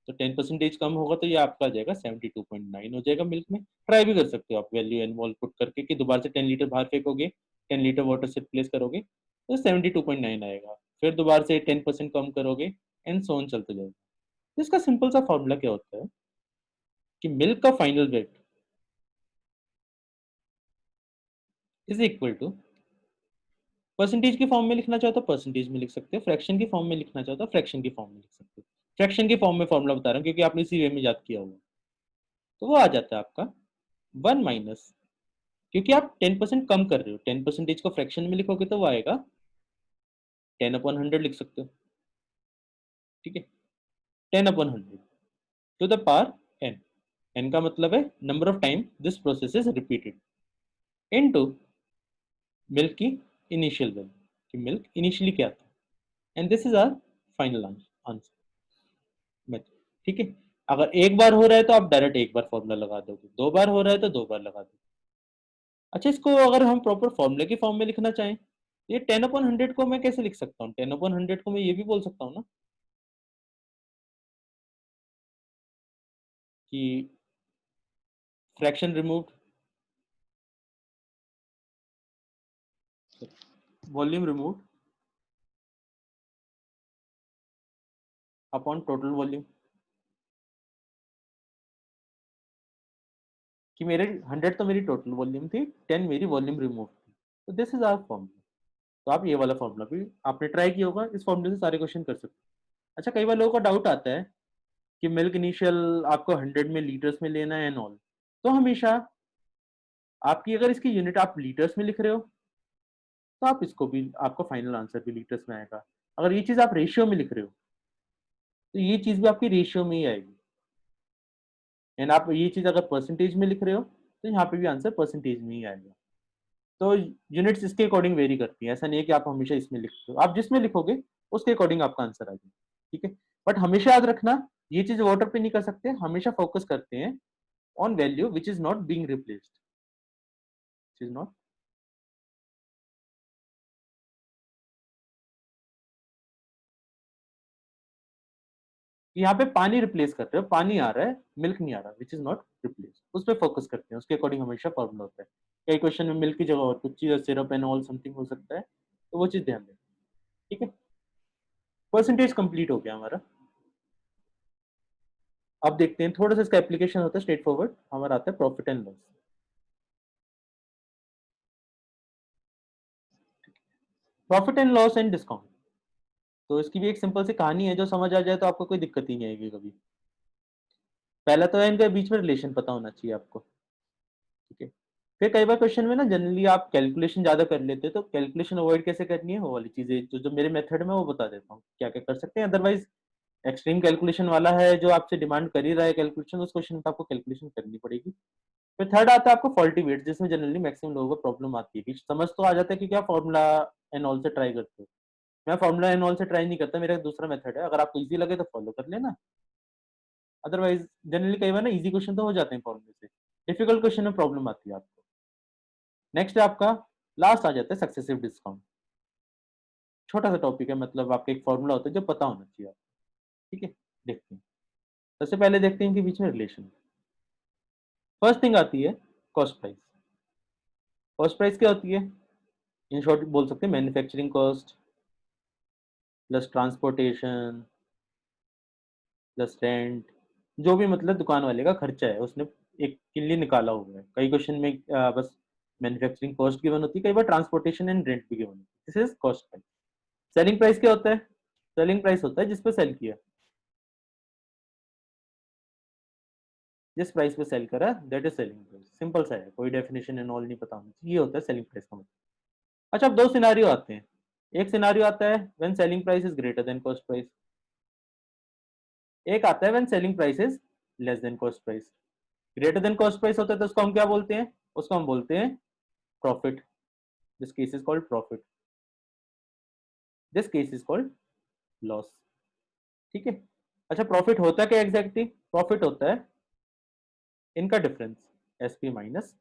तो 10% कम होगा तो ये आपका आ जाएगा 72.9 हो जाएगा मिल्क में। ट्राई भी कर सकते हो आप वैल्यू इन्वॉल्व पुट करके, कि दोबारा से 10 लीटर बाहर फेंकोगे, 10 लीटर वाटर से रिप्लेस करोगे तो 72.9 आएगा। फिर दोबारा से 10% कम करोगे एंड सो ऑन चलते जाएगा। तो इसका सिंपल सा फॉर्मूला क्या होता है कि मिल्क का final weight is equal to, percentage के फॉर्म में लिखना चाहो तो परसेंटेज में लिख सकते हो, फ्रैक्शन की फॉर्म में लिखना चाहो तो फ्रैक्शन की फॉर्म में लिख सकते हो। फ्रैक्शन की फॉर्म में फॉर्मूला बता रहा हूँ क्योंकि आपने इसी वे में याद किया होगा। तो वो आ जाता है आपका 1 माइनस क्योंकि आप 10% कम कर रहे हो। 10% को फ्रैक्शन में लिखोगे तो वो आएगा 10/100 लिख सकते हो, ठीक है। 10/100 to the power n। n का मतलब है number of time this process is repeated into milk की इनिशियल वैल्यू, कि मिल्क इनिशियली क्या था, and this is our final answer method, ठीक है। अगर एक बार हो रहा है तो आप डायरेक्ट एक बार फॉर्मूला लगा दोगे, दो बार हो रहा है तो दो बार लगा दोगे। अच्छा, इसको अगर हम प्रॉपर फॉर्मूले की फॉर्म में लिखना चाहें, ये 10/100 को मैं कैसे लिख सकता हूँ? 10/100 को मैं ये भी बोल सकता हूँ ना कि fraction removed, volume removed upon total volume, कि मेरे 100 तो मेरी टोटल वॉल्यूम थी, 10 मेरी वॉल्यूम रिमूव थी। तो दिस इज आवर फॉर्मूला। तो आप ये वाला फॉर्मूला भी आपने ट्राई किया होगा, इस फॉर्मूले से सारे क्वेश्चन कर सकते हैं। अच्छा, कई बार लोगों को डाउट आता है कि मिल्क इनिशियल आपको 100 में लीटर्स में लेना है एंड ऑल। तो हमेशा आपकी अगर इसकी यूनिट आप लीटर्स में लिख रहे हो तो आप इसको भी, आपको फाइनल आंसर भी लीटर्स में आएगा। अगर ये चीज आप रेशियो में लिख रहे हो तो ये चीज भी आपकी रेशियो में ही आएगी। एंड आप ये चीज अगर परसेंटेज में लिख रहे हो तो यहाँ पे भी आंसर परसेंटेज में ही आएगा। तो यूनिट्स इसके अकॉर्डिंग वेरी करती है, ऐसा नहीं है कि आप हमेशा इसमें लिखते हो, आप जिसमें लिखोगे उसके अकॉर्डिंग आपका आंसर आ जाएगा, ठीक है। बट हमेशा याद रखना, ये चीज वाटर पे नहीं कर सकते, हमेशा फोकस करते हैं on value which is not being replaced, which is not. यहाँ पे पानी रिप्लेस कर रहे हो, पानी आ रहा है, मिल्क नहीं आ रहा, विच इज नॉट रिप्लेस, उस पर फोकस करते हैं, उसके अकॉर्डिंग हमेशा फॉर्मूला होता है। कई क्वेश्चन में मिल्क की जगह और कुछ चीज, सिरप एंड ऑल समथिंग हो सकता है, तो वो चीज ध्यान दें, ठीक है। परसेंटेज कंप्लीट हो गया हमारा। अब देखते हैं थोड़ा सा इसका एप्लीकेशन होता है स्ट्रेट फॉरवर्ड, हमारा आता है profit and loss. Profit and loss and discount, तो इसकी भी एक सिंपल सी कहानी है, जो समझ आ जाए तो आपको कोई दिक्कत ही नहीं आएगी कभी। पहला तो है इनके बीच में रिलेशन पता होना चाहिए आपको, ठीक है। फिर कई बार क्वेश्चन में ना जनरली आप कैलकुलेशन ज्यादा कर लेते हैं, तो कैलकुलेशन अवॉइड कैसे करनी है वो वाली चीजें जो मेरे मेथड में वो बता देता हूँ क्या क्या कर सकते हैं। अदरवाइज एक्सट्रीम कैलकुलेशन वाला है जो आपसे डिमांड कर ही रहा है कैलकुलेशन, उस क्वेश्चन में आपको कैलकुलेशन करनी पड़ेगी। फिर थर्ड आता है आपको फॉल्टी वेट, जिसमें जनरली मैक्सिमम लोगों को प्रॉब्लम आती है कि समझ तो आ जाता है कि क्या फॉर्मूला एंड ऑल से ट्राई करते हो। मैं फॉर्मूला एंड ऑल से ट्राई नहीं करता, मेरा दूसरा मेथड है, अगर आपको इजी लगे तो फॉलो कर लेना। अदरवाइज जनरली कई बार ना इजी क्वेश्चन तो हो जाते हैं फॉर्मूले से, डिफिकल्ट क्वेश्चन में प्रॉब्लम आती है आपको। नेक्स्ट है आपका, लास्ट आ जाता है सक्सेसिव डिस्काउंट। छोटा सा टॉपिक है, मतलब आपका एक फॉर्मूला होता है जो पता होना चाहिए आपको, ठीक है। देखते हैं, सबसे पहले देखते हैं इनके बीच में रिलेशन। फर्स्ट थिंग आती है कॉस्ट प्राइस। कॉस्ट प्राइस क्या होती है? इन शॉर्ट बोल सकते हैं manufacturing cost plus transportation plus rent, जो भी मतलब दुकान वाले का खर्चा है उसने एक के लिए निकाला हुआ है। कई क्वेश्चन में बस मैन्युफैक्चरिंग कॉस्ट गिवन होती है, कई बार ट्रांसपोर्टेशन एंड रेंट भी गिवन होती है। This is cost price. Selling price क्या होता है? सेलिंग प्राइस होता है जिस पे सेल किया, जिस प्राइस पे सेल करा that is selling price. Simple सा है, कोई डेफिनेशन एंड ऑल नहीं पता होना चाहिए, ये होता है सेलिंग प्राइस का मतलब। अच्छा, अब दो सिनारियो आते हैं। एक सिनारियो आता है when selling price is greater than cost price, एक आता है when selling price is less than cost price. Greater than cost price होता है तो उसको हम क्या बोलते हैं? उसको हम बोलते हैं profit. This case is called profit, this case is called loss, ठीक है। अच्छा, प्रॉफिट होता क्या एग्जैक्टली? प्रॉफिट होता है इनका difference, SP minus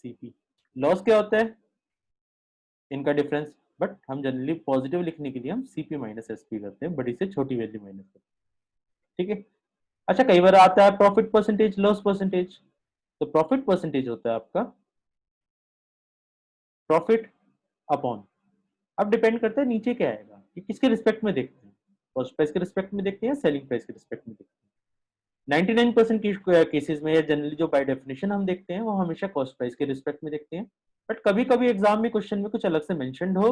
CP. Loss क्या होता है? इनका डिफरेंस, बट हम जनरली पॉजिटिव लिखने के लिए हम सीपी माइनस एसपी करते हैं, बड़ी से छोटी वैल्यू माइनस करते हैं, ठीक है। अच्छा, कई बार आता है प्रॉफिट परसेंटेज, लॉस परसेंटेज। तो प्रॉफिट परसेंटेज होता है आपका प्रॉफिट अपॉन, अब डिपेंड करता है नीचे क्या आएगा कि किसके रिस्पेक्ट में देखते हैं, कॉस्ट प्राइस के रिस्पेक्ट में देखते हैं या सेलिंग प्राइस के रिस्पेक्ट में देखते हैं। 99% केसेस में या जनरली जो बाय डेफिनेशन हम देखते हैं वो हमेशा कॉस्ट प्राइस के रिस्पेक्ट में देखते हैं। बट कभी कभी एग्जाम में क्वेश्चन में कुछ अलग से मेंशनड हो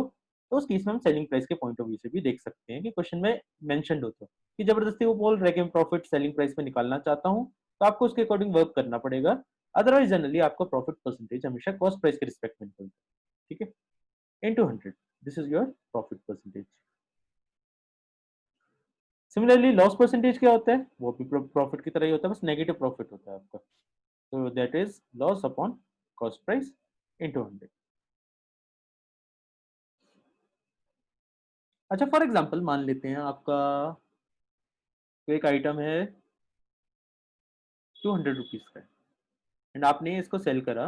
तो उस केस में हम सेलिंग प्राइस के पॉइंट ऑफ व्यू से भी देख सकते हैं कि क्वेश्चन में मेंशनड हो तो कि जबरदस्ती वो बोल रहे कि मैं प्रॉफिट सेलिंग प्राइस में निकालना चाहता हूँ, तो आपको उसके अकॉर्डिंग वर्क करना पड़ेगा। अदरवाइज जनरली आपका प्रॉफिट परसेंटेज हमेशा कॉस्ट प्राइस के रिस्पेक्ट में निकलता है, ठीक है, into 100, this is your profit percentage. Similarly loss percentage क्या होता है, वो भी प्रॉफिट की तरह ही होता है, बस नेगेटिव प्रॉफिट होता है आपका, तो that is loss upon cost price into 100। अच्छा फॉर एग्जांपल मान लेते हैं आपका एक आइटम है 200 रुपीज का एंड आपने इसको सेल करा,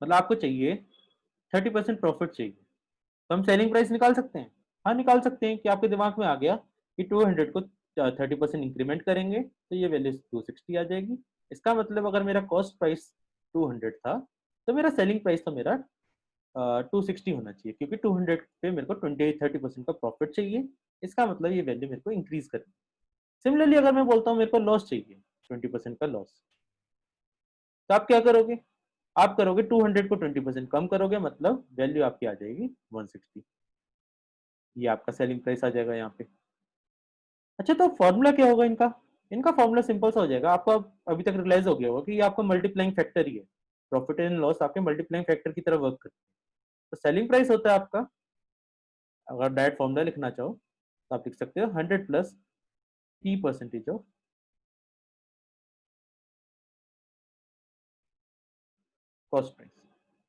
मतलब आपको चाहिए 30% प्रॉफिट चाहिए, तो हम सेलिंग प्राइस निकाल सकते हैं। हाँ निकाल सकते हैं, कि आपके दिमाग में आ गया कि 200 को 30% इंक्रीमेंट करेंगे तो ये वैल्यू 260 आ जाएगी। इसका मतलब अगर मेरा कॉस्ट प्राइस 200 था तो मेरा सेलिंग प्राइस तो मेरा 260 होना चाहिए, क्योंकि 200 पे मेरे को 30% का प्रॉफिट चाहिए। इसका मतलब ये वैल्यू मेरे को इंक्रीज करनी। सिमिलरली अगर मैं बोलता हूँ मेरे को लॉस चाहिए 20% का लॉस, तो आप क्या करोगे, आप करोगे 200 को 20% कम करोगे, मतलब वैल्यू आपकी आ जाएगी 160, ये आपका सेलिंग प्राइस आ जाएगा यहाँ पे। अच्छा तो फॉर्मूला क्या होगा इनका, इनका फॉर्मूला सिंपल सा हो जाएगा, आपको अभी तक रियलाइज हो गया होगा कि ये आपका मल्टीप्लाइंग फैक्टर ही है, प्रॉफिट एंड लॉस आपके मल्टीप्लाइंग फैक्टर की तरह वर्क करते हैं। तो सेलिंग प्राइस होता है आपका, अगर डायरेक्ट फॉर्मूला लिखना चाहो तो आप लिख सकते हो 100 plus P percentage of cost price,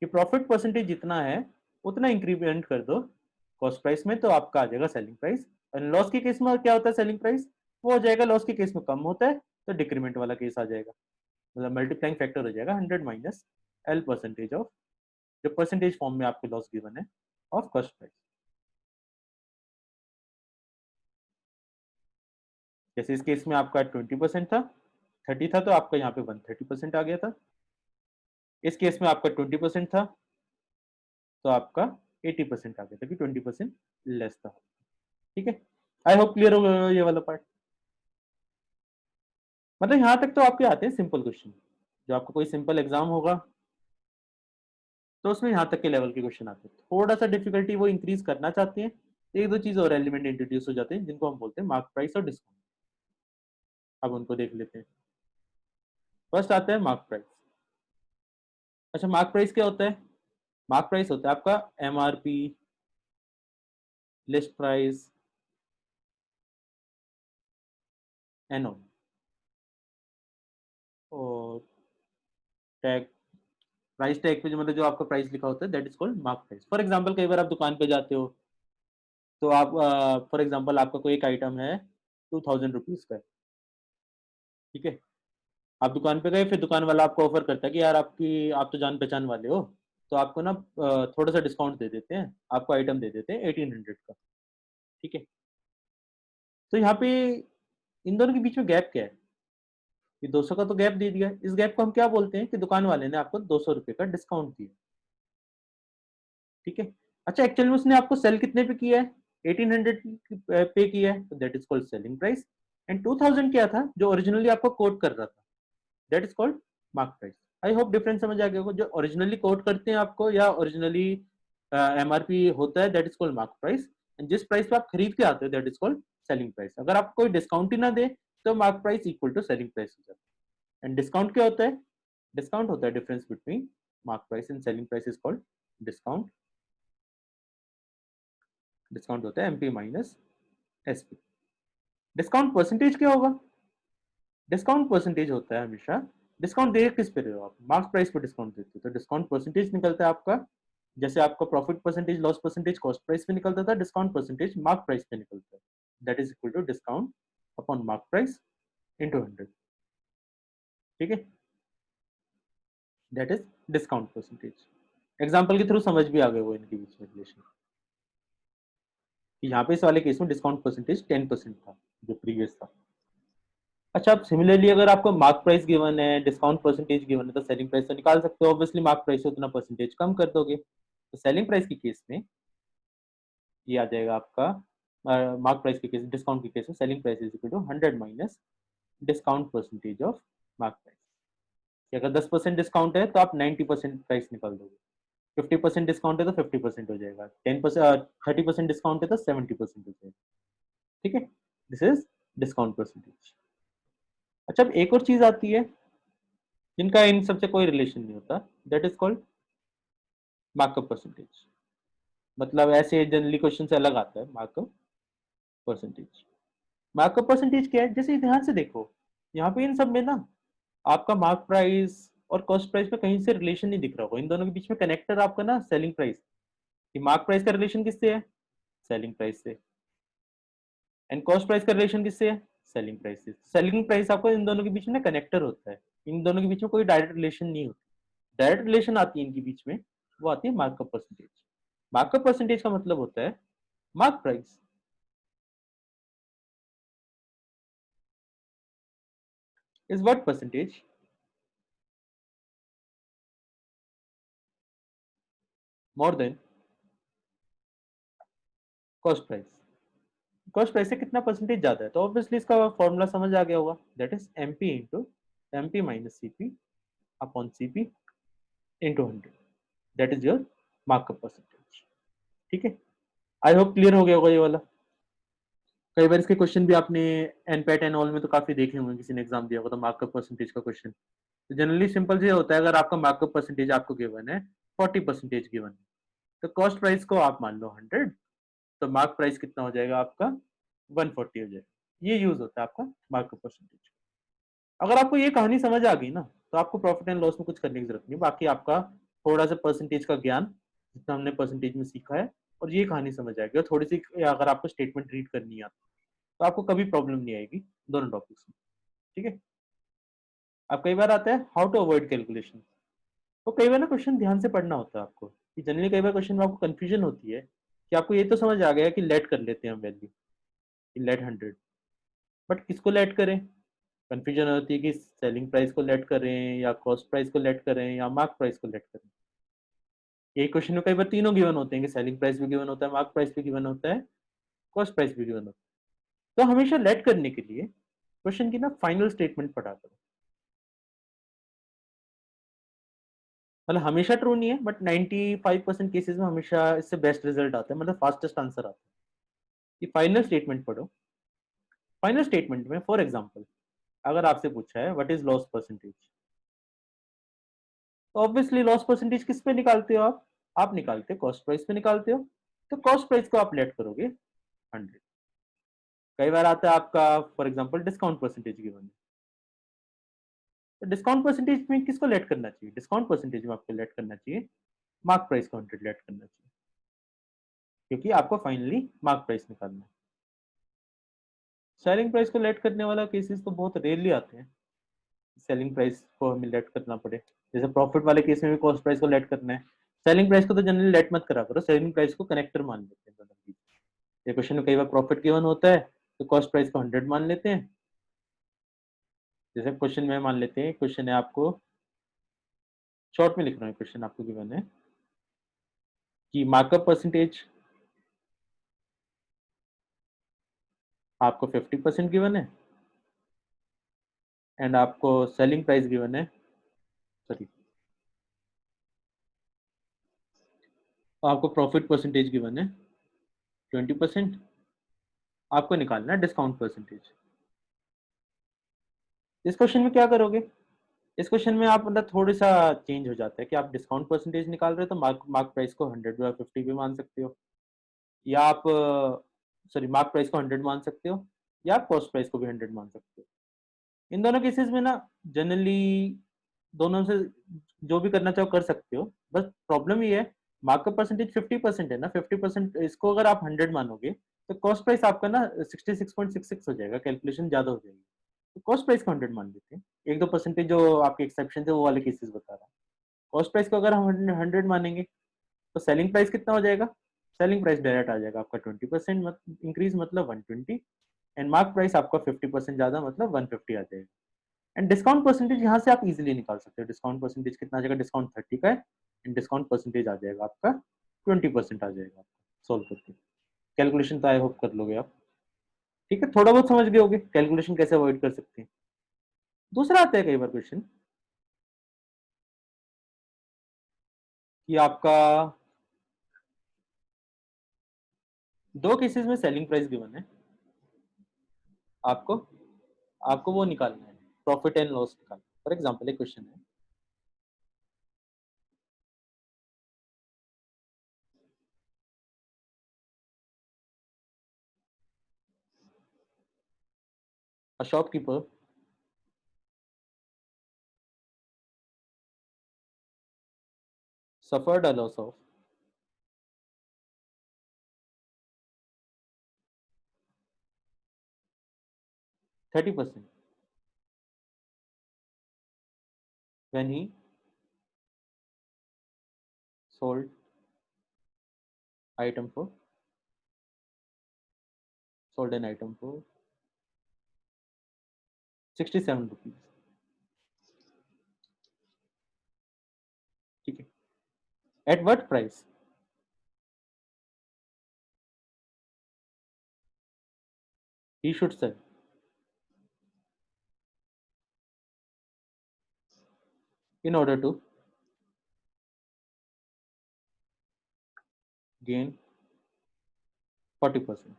कि प्रॉफिट परसेंटेज जितना है उतना इंक्रीमेंट कर दो कॉस्ट प्राइस में, तो आपका आ जाएगा सेलिंग प्राइस। और लॉस के केस में क्या होता है सेलिंग प्राइस, वो हो जाएगा लॉस के केस में कम होता है तो डिक्रीमेंट वाला केस आ जाएगा, मतलब मल्टीप्लाइंग फैक्टर हो जाएगा 100 माइनस एल परसेंटेज ऑफ, जो परसेंटेज फॉर्म में आपके लॉस गिवन है, ऑफ कॉस्ट प्राइस। जैसे इस केस में आपका 20% था, 30 था तो आपका यहाँ पे 130% आ गया था। इस केस में आपका 20% था तो आपका 80% आ गया था, कि 20% लेस था। ठीक है, आई होप क्लियर हो गया ये वाला पार्ट। मतलब यहाँ तक तो आपके आते हैं सिंपल क्वेश्चन, जो आपका कोई सिंपल एग्जाम होगा तो उसमें यहाँ तक के लेवल के क्वेश्चन आते हैं। थोड़ा सा डिफिकल्टी वो इंक्रीज करना चाहते हैं, एक दो चीज और एलिमेंट इंट्रोड्यूस हो जाते हैं जिनको हम बोलते हैं मार्क प्राइस और डिस्काउंट। अब उनको देख लेते हैं। फर्स्ट आता है मार्क प्राइस। अच्छा मार्क प्राइस क्या होता है, मार्क प्राइस होता है आपका एमआरपी, लिस्ट प्राइस, एनओ और टैग, प्राइस टैग पे जो मतलब जो आपका प्राइस लिखा होता है that is called mark price. For example कई बार आप दुकान पे जाते हो तो आप फॉर एग्जांपल आपका कोई एक आइटम है 2000 रुपीज का, ठीक है, आप दुकान पे गए, फिर दुकान वाला आपको ऑफर करता है कि यार आपकी आप तो जान पहचान वाले हो, तो आपको ना थोड़ा सा डिस्काउंट दे देते हैं, आपको आइटम दे देते हैं 1800 का, ठीक है। तो यहाँ पे इन दोनों के बीच में गैप क्या है, ये 200 का तो गैप दे दिया, इस गैप को हम क्या बोलते हैं कि दुकान वाले ने आपको 200 रुपए का डिस्काउंट दिया, ठीक है। अच्छा एक्चुअली में उसने आपको सेल कितने पे किया है, 1800 पे किया है, तो that is called selling price. And 2000 क्या था जो ओरिजिनली आपको कोट कर रहा था, that is called mark price. I hope difference समझ आ गया होगा, जो ओरिजिनली कोट करते हैं आपको या ओरिजिनली एमआरपी होता है that is called mark price, and जिस प्राइस पे आप खरीद के आते हो that is called selling price. अगर आपको कोई डिस्काउंट ही ना दे तो mark price equal to selling price हो जाता है। एंड डिस्काउंट क्या होता है, डिस्काउंट होता है difference between mark price and selling price is called discount, discount होता है MP minus SP. Discount percentage क्या होगा, डिस्काउंट परसेंटेज होता है हमेशा, डिस्काउंट दे किस पे रहे हो आप, मार्क प्राइस पे डिस्काउंट देते हो तो डिस्काउंट परसेंटेज निकलता है आपका, जैसे आपका profit percentage loss percentage cost price पे निकलता था, डिस्काउंट परसेंटेज मार्क प्राइस पे निकलता है, that is equal to discount upon mark price into 100, ठीक है, that is discount percentage. Example के थ्रू समझ भी आ गए वो इनके बीच में रिलेशन, कि यहाँ पे इस वाले केस में डिस्काउंट परसेंटेज 10% था जो प्रीवियस था। अच्छा अब सिमिलरली अगर आपको मार्क प्राइस गिवन है, डिस्काउंट परसेंटेज गिवन है, तो सेलिंग प्राइस तो निकाल सकते हो, ऑब्वियसली मार्क प्राइस से उतना परसेंटेज कम कर दोगे, तो सेलिंग प्राइस के केस में ये आ जाएगा आपका, मार्क प्राइस के केस, डिस्काउंट के केस में selling price is equal to 100 minus discount percentage of mark price. अगर 10% डिस्काउंट है तो आप 90% प्राइस निकाल दोगे, 50% डिस्काउंट है तो 50% हो जाएगा, 10% 30% डिस्काउंट है तो 70% हो जाएगा, ठीक है, दिस इज डिस्काउंट परसेंटेज। अच्छा अब एक और चीज आती है जिनका इन सबसे कोई रिलेशन नहीं होता, that is called markup percentage. मतलब ऐसे जनरली क्वेश्चन से अलग आता है मार्कअप परसेंटेज। मार्कअप परसेंटेज क्या है, जैसे ध्यान से देखो यहाँ पे इन सब में ना आपका मार्क प्राइस और कॉस्ट प्राइस में कहीं से रिलेशन नहीं दिख रहा होगा। इन दोनों के बीच में कनेक्टर आपका ना सेलिंग प्राइस, कि मार्क प्राइस का रिलेशन किससे है, सेलिंग प्राइस से, एंड कॉस्ट प्राइस का रिलेशन किससे है, सेलिंग प्राइस से। सेलिंग प्राइस आपको इन दोनों के बीच में कनेक्टर होता है, इन दोनों के बीच में कोई डायरेक्ट रिलेशन नहीं होती। डायरेक्ट रिलेशन आती है इनके बीच में, वो आती है मार्कअप परसेंटेज। मार्कअप परसेंटेज का मतलब होता है mark price is what percentage more than cost price. Cost price से कितना परसेंटेज ज्यादा है, तो ऑब्वियसली इसका फॉर्मूला समझ आ गया होगा, that is MP into MP minus CP upon CP into 100, that is your markup percentage. ठीक है, आई होप क्लियर हो गया होगा ये वाला। कई बार इसके क्वेश्चन भी आपने एनपैट एंड ऑल में तो काफी देखे होंगे, किसी ने एग्जाम दिया होगा तो मार्कअप परसेंटेज का क्वेश्चन। तो जनरली सिंपल से होता है, अगर आपका मार्कअप परसेंटेज आपको गिवन है 40% गिवन है, तो कॉस्ट प्राइस को आप मान लो 100, तो मार्क प्राइस कितना हो जाएगा आपका 140 हो जाएगा। ये यूज होता है आपका मार्कअप परसेंटेज। अगर आपको ये कहानी समझ आ गई ना, तो आपको प्रॉफिट एंड लॉस में कुछ करने की जरूरत नहीं, बाकी आपका थोड़ा सा परसेंटेज का ज्ञान जितना हमने परसेंटेज में सीखा है और ये कहानी समझ आएगी, और थोड़ी सी अगर आपको स्टेटमेंट रीड करनी है तो आपको कभी प्रॉब्लम नहीं आएगी दोनों टॉपिक्स में। ठीक है, अब कई बार आता है हाउ टू अवॉइड कैलकुलेशन। तो कई बार ना क्वेश्चन ध्यान से पढ़ना होता है आपको, कि जनरली कई बार क्वेश्चन में आपको कंफ्यूजन होती है कि आपको ये तो समझ आ गया कि लेट कर लेते हैं हम वैल्यू, लेट 100, बट किसको लेट करें। कंफ्यूजन होती है कि सेलिंग प्राइस को लेट करें या कॉस्ट प्राइस को लेट करें या मार्क प्राइस को लेट करें। एक क्वेश्चन में कई बार तीनों गिवन होते हैं, कि सेलिंग प्राइस भी गिवन होता है, मार्क प्राइस भी गिवन होता है, कॉस्ट प्राइस भी गिवन होता है। तो हमेशा लेट करने के लिए क्वेश्चन की ना फाइनल स्टेटमेंट पढ़ा करो। मतलब हमेशा ट्रू नहीं है, बट 95% केसेस में हमेशा इससे बेस्ट रिजल्ट आता है, मतलब फास्टेस्ट आंसर आता है कि फाइनल स्टेटमेंट पढ़ो। फाइनल स्टेटमेंट में फॉर एग्जांपल अगर आपसे पूछा है व्हाट इज लॉस परसेंटेज, तो ऑब्वियसली लॉस परसेंटेज किस पे निकालते हो आप निकालते हो कॉस्ट प्राइस पे निकालते हो, तो कॉस्ट प्राइस को आप लेट करोगे 100। कई बार आता है आपका for example discount percentage given है, तो डिस्काउंट परसेंटेज में किसको लेट करना चाहिए, डिस्काउंट परसेंटेज में आपको लेट करना चाहिए मार्क प्राइस को 100 लेट करना चाहिए, क्योंकि आपको फाइनली मार्क प्राइस निकालना है। सेलिंग प्राइस को लेट करने वाला केसेस तो बहुत रेयरली आते हैं, सेलिंग प्राइस को हमें लेट करना पड़े। जैसे प्रॉफिट वाले केस में भी कॉस्ट प्राइस को लेट करना है, सेलिंग प्राइस को तो जनरली लेट मत करा करो, सेलिंग प्राइस को कनेक्टर मान लेते हैं दोनों बीच। ये क्वेश्चन में कई बार प्रॉफिट गिवन होता है तो कॉस्ट प्राइस को 100 मान लेते हैं। जैसे क्वेश्चन में मान लेते हैं, क्वेश्चन है आपको शॉर्ट में लिख रहा हूँ, क्वेश्चन आपको गिवन है कि मार्कअप परसेंटेज आपको 50% गिवन है, एंड आपको सेलिंग प्राइस गिवन है, सॉरी आपको प्रॉफिट परसेंटेज गिवन है 20%, आपको निकालना है डिस्काउंट परसेंटेज। इस क्वेश्चन में क्या करोगे, इस क्वेश्चन में आप मतलब थोड़ा सा चेंज हो जाता है कि आप डिस्काउंट परसेंटेज निकाल रहे हो तो मार्क मार्क प्राइस को 100 या 50 भी मान सकते हो, या आप सॉरी मार्क प्राइस को 100 मान सकते हो, या आप कॉस्ट प्राइस को भी 100 मान सकते हो। इन दोनों केसेस में ना जनरली दोनों से जो भी करना चाहो कर सकते हो, बस प्रॉब्लम ये है मार्कअप परसेंटेज 50% है ना, 50% इसको अगर आप 100 मानोगे तो कॉस्ट प्राइस आपका ना 66.66 हो जाएगा, कैलकुलेशन ज्यादा हो जाएगी। तो कॉस्ट प्राइस को 100 मान लेते हैं, एक दो परसेंटेज जो आपके एक्सेप्शन थे वो वाले केसेस बता रहा हूँ। कॉस्ट प्राइस को अगर हम 100 मानेंगे तो सेलिंग प्राइस कितना हो जाएगा, सेलिंग प्राइस डायरेक्ट आ जाएगा आपका 20% इंक्रीज मतलब 120, एंड मार्क प्राइस आपका 50% ज्यादा मतलब 150 आ जाएगा। एंड डिस्काउंट परसेंटेज यहाँ से आप इजीली निकाल सकते हो, डिस्काउंट परसेंटेज कितना आ जाएगा, डिस्काउंट 30 का है, एंड डिस्काउंट परसेंटेज आ जाएगा आपका 20% आ जाएगा आपका सोल्व करके। कैलकुलेशन तो आई होप कर लोगे आप। ठीक है, थोड़ा बहुत समझ गए होगे कैलकुलेशन कैसे अवॉइड कर सकते हैं। दूसरा आता है कई बार क्वेश्चन कि आपका दो केसेस में सेलिंग प्राइस गिवन है, आपको आपको वो निकालना है प्रॉफिट एंड लॉस निकालना है। फॉर एग्जाम्पल एक क्वेश्चन है, a shopkeeper suffered a loss of 30% when he sold item for sold an item for 67 rupees. ठीक है, at what price he should sell in order to gain 40%.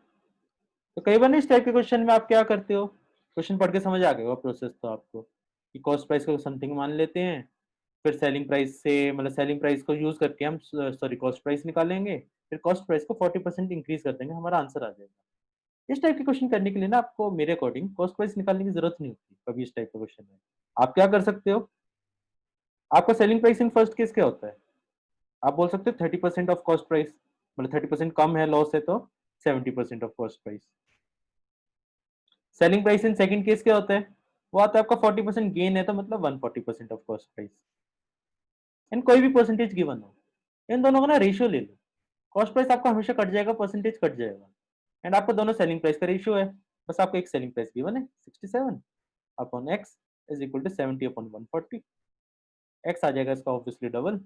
तो कई बार ना इस टाइप के क्वेश्चन में आप क्या करते हो, क्वेश्चन पढ़ के समझ आ गया होगा प्रोसेस तो आपको, कि कॉस्ट प्राइस को समथिंग मान लेते हैं, फिर सेलिंग प्राइस से मतलब सेलिंग प्राइस को यूज करके हम सॉरी कॉस्ट प्राइस निकालेंगे, फिर कॉस्ट प्राइस को 40% इंक्रीज कर देंगे, हमारा आंसर आ जाएगा। इस टाइप के क्वेश्चन करने के लिए ना आपको मेरे अकॉर्डिंग कॉस्ट प्राइस निकालने की जरूरत नहीं होती कभी इस टाइप का क्वेश्चन है। आप क्या कर सकते हो, आपका selling price in first case क्या होता है, आप बोल सकते हो 30% ऑफ कॉस्ट प्राइस, मतलब 30% कम है लॉस है तो 70% of cost price. Selling price in second case क्या होता है, वो आता है आपका 40% गेन है तो मतलब 140% ऑफ कॉस्ट प्राइस, एंड कोई भी परसेंटेज गिवन हो, इन दोनों का ना रेशियो ले लो, कॉस्ट प्राइस आपका हमेशा कट जाएगा, परसेंटेज कट जाएगा, एंड आपको दोनों सेलिंग प्राइस का रेशियो है, बस आपको एक सेलिंग प्राइस गिवन है 67 upon x is equal to 70 upon 140, x आ जाएगा इसका ऑब्वियसली डबल,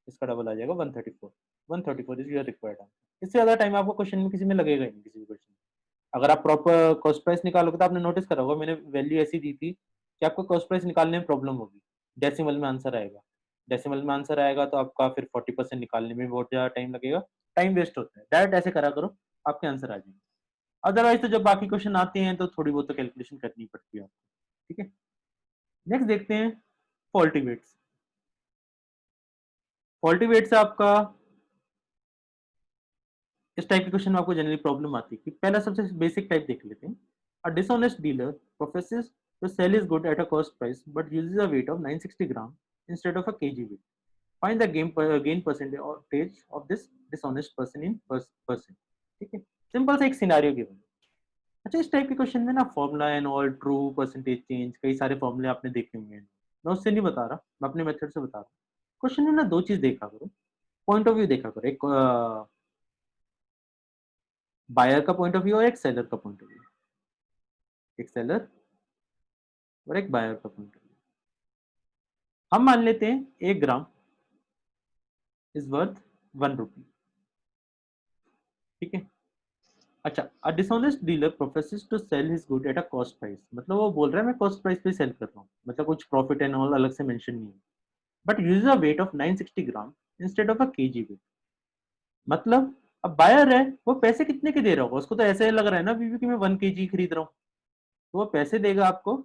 इसका डबल आ जाएगा 134, 134 इज योर रिक्वायर्ड आंसर। इससे ज्यादा टाइम आपको क्वेश्चन में किसी में लगेगा ही नहीं, किसी भी क्वेश्चन में। अगर आप प्रॉपर कॉस्ट प्राइस निकालोगे तो आपने नोटिस करा होगा मैंने वैल्यू ऐसी दी थी कि आपको कॉस्ट प्राइस निकालने में प्रॉब्लम होगी, डेसिमल में आंसर आएगा, डेसिमल में आंसर आएगा तो आपका फिर 40% निकालने में बहुत ज्यादा टाइम लगेगा, टाइम वेस्ट होता है, डायरेक्ट ऐसे करा करो आपके आंसर आ जाएंगे। अदरवाइज तो जब बाकी क्वेश्चन आते हैं तो थोड़ी बहुत तो कैलकुलेशन करनी पड़ती है आपको। ठीक है, नेक्स्ट देखते हैं फॉल्टी वेट्स। फॉल्टी वेट्स आपका इस टाइप के क्वेश्चन में आपको जनरली प्रॉब्लम आती है कि पहला सबसे बेसिक टाइप देख लेते हैं। A dishonest dealer professes to sell his good at a cost price but uses a weight of 960 gram instead of a KG weight, find the gain percentage of this dishonest person in percent. ठीक है, simple सा एक scenario given. अच्छा, इस type के question में ना formula and all true percentage change कई सारे फॉर्मूले आपने देखे होंगे, मैं उससे नहीं बता रहा, मैं अपने मेथड से बता रहा हूँ। क्वेश्चन में ना दो चीज देखा करो, पॉइंट ऑफ व्यू देखा करो, एक बायर का पॉइंट ऑफ व्यू और एक सेलर का पॉइंट ऑफ व्यू, एक सेलर और एक बायर का पॉइंट ऑफ व्यू। हम मान लेते हैं 1 ग्राम इज वर्थ 1 रुपी। ठीक है, अच्छा, a dishonest dealer professes to sell his good at a cost price, मतलब वो बोल रहा है मैं कॉस्ट प्राइस पे सेल कर रहा हूँ, मतलब कुछ प्रॉफिट एंड ऑल अलग से मेंशन नहीं है, but use a weight of 960 gram instead of a KG weight. मतलब अब बायर है वो पैसे कितने के दे रहा होगा, उसको तो ऐसे लग रहा है ना बीबी कि मैं 1 kg खरीद रहा हूँ, तो वो पैसे देगा आपको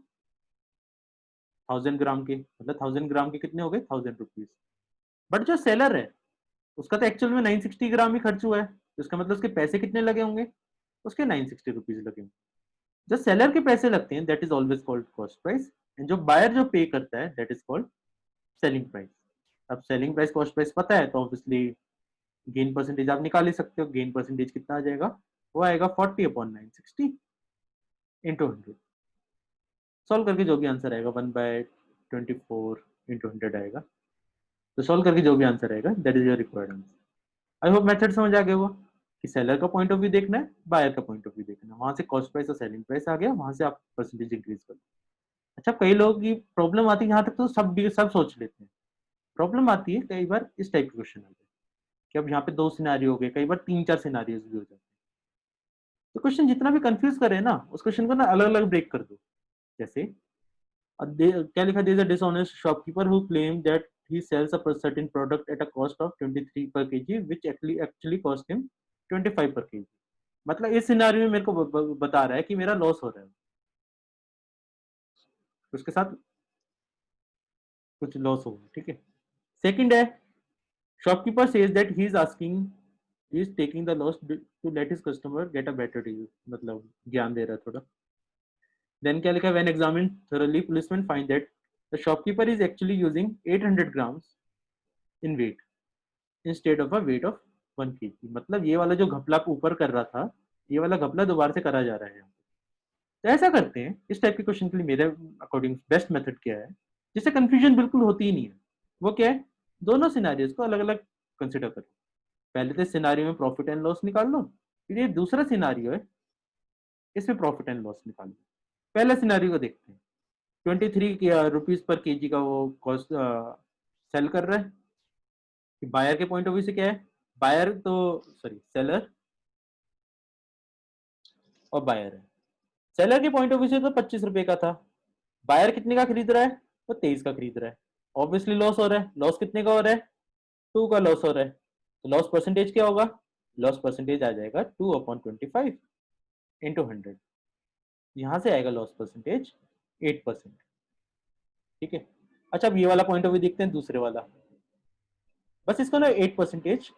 1000 ग्राम के, मतलब 1000 ग्राम के कितने हो गए 1000 रुपीज। बट जो सेलर है उसका तो एक्चुअल में 960 ग्राम ही खर्च हुआ है, तो इसका मतलब उसके पैसे कितने लगे होंगे, उसके 960 रुपीज लगे होंगे। जो सेलर के पैसे लगते हैं that is always called cost price, and जो बायर जो पे करता है that is called selling price. अब सेलिंग प्राइस कॉस्ट प्राइस पता है तो ऑब्वियसली गेन परसेंटेज आप निकाल ही सकते हो, गेन परसेंटेज कितना आ जाएगा, वो आएगा 40/960 इंटू 100। सॉल्व करके जो भी आंसर आएगा 1/24 इंटू 100 आएगा, तो सॉल्व करके जो भी आंसर आएगा that is your required answer. I hope method समझ आ गया होगा कि सेलर का पॉइंट ऑफ व्यू देखना है, बायर का पॉइंट ऑफ व्यू देखना है, वहां से कॉस्ट प्राइस और सेलिंग प्राइस आ गया, वहां से आप परसेंटेज इंक्रीज कर लो। अच्छा, कई लोगों की प्रॉब्लम आती है यहाँ तक तो सब सोच लेते हैं, प्रॉब्लम आती है कई बार इस टाइप के क्वेश्चन आते हैं कि अब यहाँ पे 2 सिनेरियो हो गए, कई बार 3-4 सिनेरियोज भी हो जाते हैं, तो क्वेश्चन जितना भी कंफ्यूज करे ना उस क्वेश्चन को ना अलग अलग ब्रेक कर दो। जैसे क्या लिखा, there is a dishonest shopkeeper who claim that he sells a certain product at a cost of 23 per kg which actually cost him 25 per kg। मतलब इस सिनारियो में मेरे को बता रहा है कि मेरा लॉस हो रहा है उसके साथ। कुछ लॉस होगा, ठीक है। सेकंड है, shopkeeper says that he is asking, he is taking the loss to let his customer get a better deal, मतलब ज्ञान दे रहा है थोड़ा। देन क्या लिखा है, when examine thoroughly policemen find that the shopkeeper is actually using 800 grams in weight instead of a weight of 1 kg। मतलब ये वाला जो घपला ऊपर कर रहा था, ये वाला घपला दोबारा से करा जा रहा है। तो ऐसा करते हैं, इस टाइप के क्वेश्चन के लिए मेरे अकॉर्डिंग बेस्ट मेथड क्या है, जिससे कंफ्यूजन बिल्कुल होती ही नहीं है, वो क्या है, दोनों सिनारियोज को अलग अलग कंसिडर करो। पहले तो सिनारियो में प्रॉफिट एंड लॉस निकाल लो, फिर ये दूसरा सिनारियो है, इसमें प्रॉफिट एंड लॉस निकाल लो। पहले सिनारियो को देखते हैं। 23 रुपीज पर केजी का वो कॉस्ट सेल कर रहा है। बायर के पॉइंट ऑफ व्यू से क्या है, बायर तो सॉरी सेलर और बायर है। सेलर के पॉइंट ऑफ व्यू से तो 25 रुपए का था, बायर कितने का खरीद रहा है, वो 23 का खरीद रहा है। ऑब्वियसली लॉस हो रहा है, लॉस कितने का हो रहा है, 2 का लॉस हो रहा है। तो लॉस परसेंटेज क्या होगा, लॉस परसेंटेज आ जाएगा 2/25 इंटू 100। यहां से आएगा लॉस परसेंटेज 8%, ठीक है। अच्छा, अब ये वाला पॉइंट ऑफ व्यू देखते हैं, दूसरे वाला। बस इसको ना 8%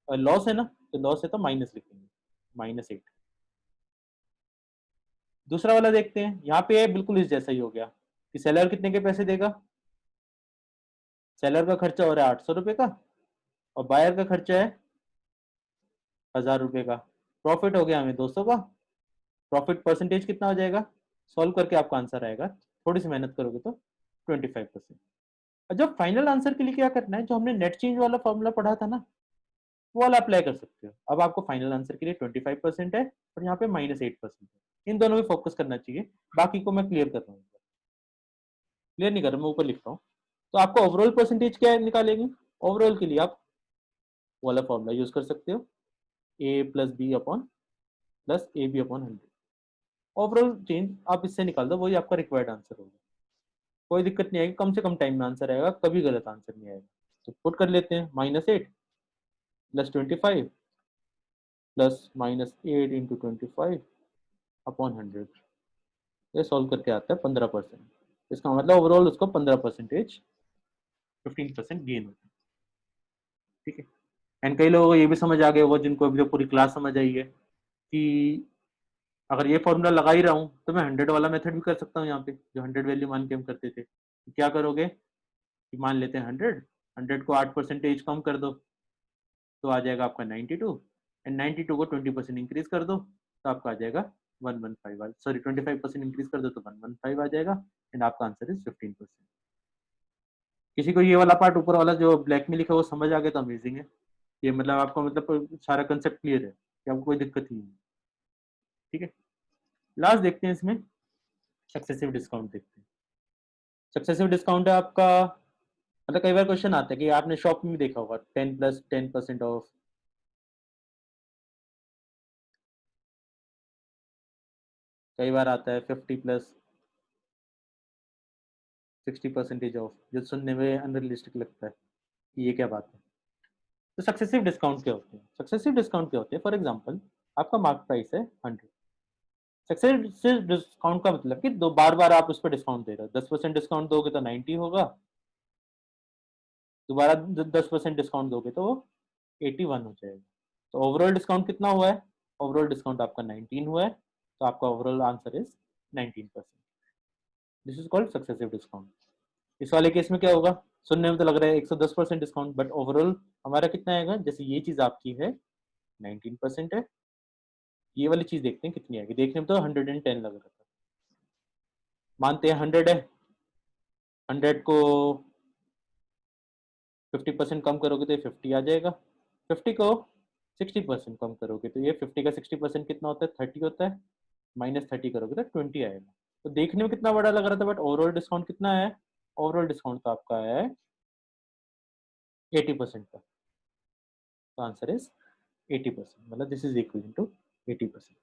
लॉस है ना, तो लॉस है तो माइनस लिखेंगे, -8। दूसरा वाला देखते हैं, यहाँ पे बिल्कुल इस जैसा ही हो गया कि सेलर कितने के पैसे देगा, सेलर का खर्चा हो रहा है 800 रुपए का, और बायर का खर्चा है 1000 रुपए का। प्रॉफिट हो गया हमें 200 का। प्रॉफिट परसेंटेज कितना हो जाएगा, सॉल्व करके आपका आंसर आएगा, थोड़ी सी मेहनत करोगे तो 25%। और जब फाइनल आंसर के लिए क्या करना है, जो हमने नेट चेंज वाला फॉर्मूला पढ़ा था ना, वो वाला अप्लाई कर सकते हो। अब आपको फाइनल आंसर के लिए 25% है, और यहाँ पे -8% है। इन दोनों में फोकस करना चाहिए, बाकी को मैं क्लियर कर रहा हूँ। क्लियर नहीं कर रहा, मैं ऊपर लिख रहा हूँ। तो आपको ओवरऑल परसेंटेज क्या निकालेंगे, ओवरऑल के लिए आप वाला फॉर्मूला यूज कर सकते हो, A plus B upon plus A B upon 100। Overall change आप इससे निकाल दो, वही आपका रिक्वायर्ड आंसर होगा। कोई दिक्कत नहीं आएगी, कम से कम टाइम में आंसर आएगा, कभी गलत आंसर नहीं आएगा। तो पुट कर लेते हैं, -8 प्लस 25 प्लस -8 इंटू 25 अपॉन 100। ये सॉल्व करके आता है 15%। इसका मतलब ओवरऑल उसको 15%, 15% गेन होता है, ठीक है। एंड कई लोगों को ये भी समझ आ गया होगा, जिनको अभी तो पूरी क्लास समझ आई है, कि अगर ये फॉर्मूला लगा ही रहा हूँ तो मैं 100 वाला मेथड भी कर सकता हूँ। यहाँ पे जो 100 वैल्यू मान के हम करते थे, तो क्या करोगे कि मान लेते हैं 100 को 8% कम कर दो, तो आ जाएगा आपका 92, एंड 92 को 20% इंक्रीज कर दो, तो आपका आ जाएगा 115। सॉरी 25% इंक्रीज कर दो तो 115 आ जाएगा, एंड आपका आंसर इज 15%। किसी को ये वाला पार्ट ऊपर वाला जो ब्लैक में लिखा है वो समझ आ गया तो अमेजिंग है। ये मतलब आपको मतलब सारा कंसेप्ट क्लियर है कि आपको कोई दिक्कत ही नहीं है, ठीक है। लास्ट देखते हैं इसमें, सक्सेसिव डिस्काउंट देखते हैं। सक्सेसिव डिस्काउंट है आपका, मतलब कई बार क्वेश्चन आता है कि आपने शॉप में देखा होगा 10 प्लस 10% ऑफ, कई बार आता है 50 प्लस 60% ऑफ, जो सुनने में अनरियलिस्टिक लगता है कि ये क्या बात है। तो सक्सेसिव डिस्काउंट क्या होते हैं, सक्सेसिव डिस्काउंट क्या होते हैं, फॉर एग्जाम्पल आपका मार्क प्राइस है 100, सक्सेसिव डिस्काउंट का मतलब कि दो बार बार आप उस पर डिस्काउंट दे रहे हो। 10% डिस्काउंट दोगे तो 90 होगा, दोबारा 10% डिस्काउंट दोगे तो 81 हो जाएगा। तो ओवरऑल डिस्काउंट कितना हुआ है, ओवरऑल डिस्काउंट आपका 19 हुआ है, तो आपका overall answer is 19%। This is called successive discount. इस वाले केस में क्या होगा, सुनने में तो लग रहा है 110% डिस्काउंट, बट ओवरऑल हमारा कितना आएगा, जैसे ये चीज आपकी है 19% है, ये वाली चीज देखते हैं कितनी आएगी। देखने में तो 110 लग रहा था, मानते हैं 100 है, 100 को 50% कम करोगे तो ये 50 आ जाएगा, 50 को 60% कम करोगे तो ये 50 का 60% कितना होता है, 30 होता है, -30 करोगे तो 20 आएगा। तो देखने में कितना बड़ा लग रहा था, बट ओवरऑल डिस्काउंट कितना है, ओवरऑल डिस्काउंट तो आपका है 80% का। तो आंसर इज 80%, मतलब दिस इज इक्वल टू 80%।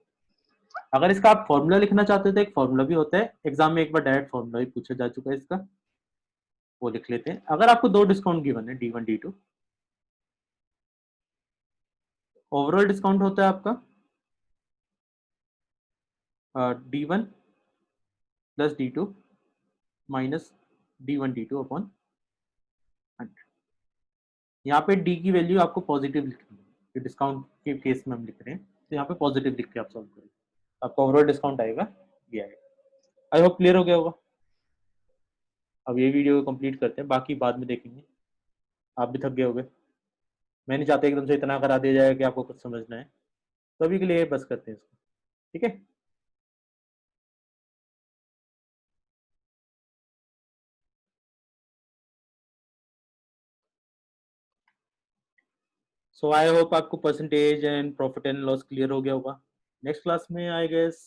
अगर इसका आप फॉर्मूला लिखना चाहते हो तो एक फॉर्मूला भी होता है, एग्जाम में एक बार डायरेक्ट फॉर्मूला भी पूछा जा चुका है इसका, वो लिख लेते हैं। अगर आपको दो डिस्काउंट गिवन है, D1 D2, ओवरऑल डिस्काउंट होता है आपका D1 plus D2 minus D1 D2 upon यहाँ पे डी की वैल्यू आपको पॉजिटिव लिखनी है, डिस्काउंट के केस में हम लिख रहे हैं, तो यहाँ पे पॉजिटिव लिख के आप सॉल्व करें, आपका ओवरऑल डिस्काउंट आएगा, ये आएगा। आई होप क्लियर हो गया होगा। अब ये वीडियो कंप्लीट करते हैं, बाकी बाद में देखेंगे। आप भी थक गए होगे, मैं नहीं चाहता एकदम से इतना करा दिया जाए कि आपको कुछ समझना है, तो अभी के लिए बस करते हैं इसको, ठीक है। सो आई होप आपको percentage and profit and loss clear हो गया होगा। नेक्स्ट क्लास में आई गेस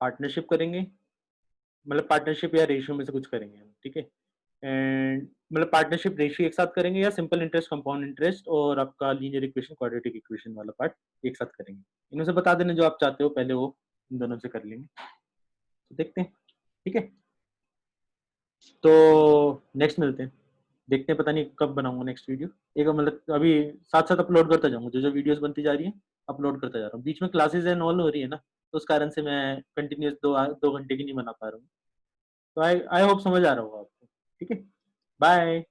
पार्टनरशिप करेंगे, मतलब पार्टनरशिप या रेशियो में से कुछ करेंगे हम, ठीक है। एंड मतलब पार्टनरशिप रेशियो एक साथ करेंगे या सिंपल इंटरेस्ट, कंपाउंड इंटरेस्ट और आपका लीनियर इक्वेशन, क्वाड्रेटिक इक्वेशन वाला पार्ट एक साथ करेंगे। इनमें से बता देना जो आप चाहते हो, पहले वो इन दोनों से कर लेंगे, तो देखते हैं, ठीक है। तो नेक्स्ट मिलते हैं, देखते हैं, पता नहीं कब बनाऊंगा नेक्स्ट वीडियो, एक मतलब अभी साथ साथ अपलोड करता जाऊंगा, जो जो वीडियोस बनती जा रही है अपलोड करता जा रहा हूँ, बीच में क्लासेस एंड ऑल हो रही है ना, तो उस कारण से मैं कंटिन्यूस 2 घंटे की नहीं बना पा रहा हूँ। तो आई आई होप समझ आ रहा होगा आपको, ठीक है। बाय।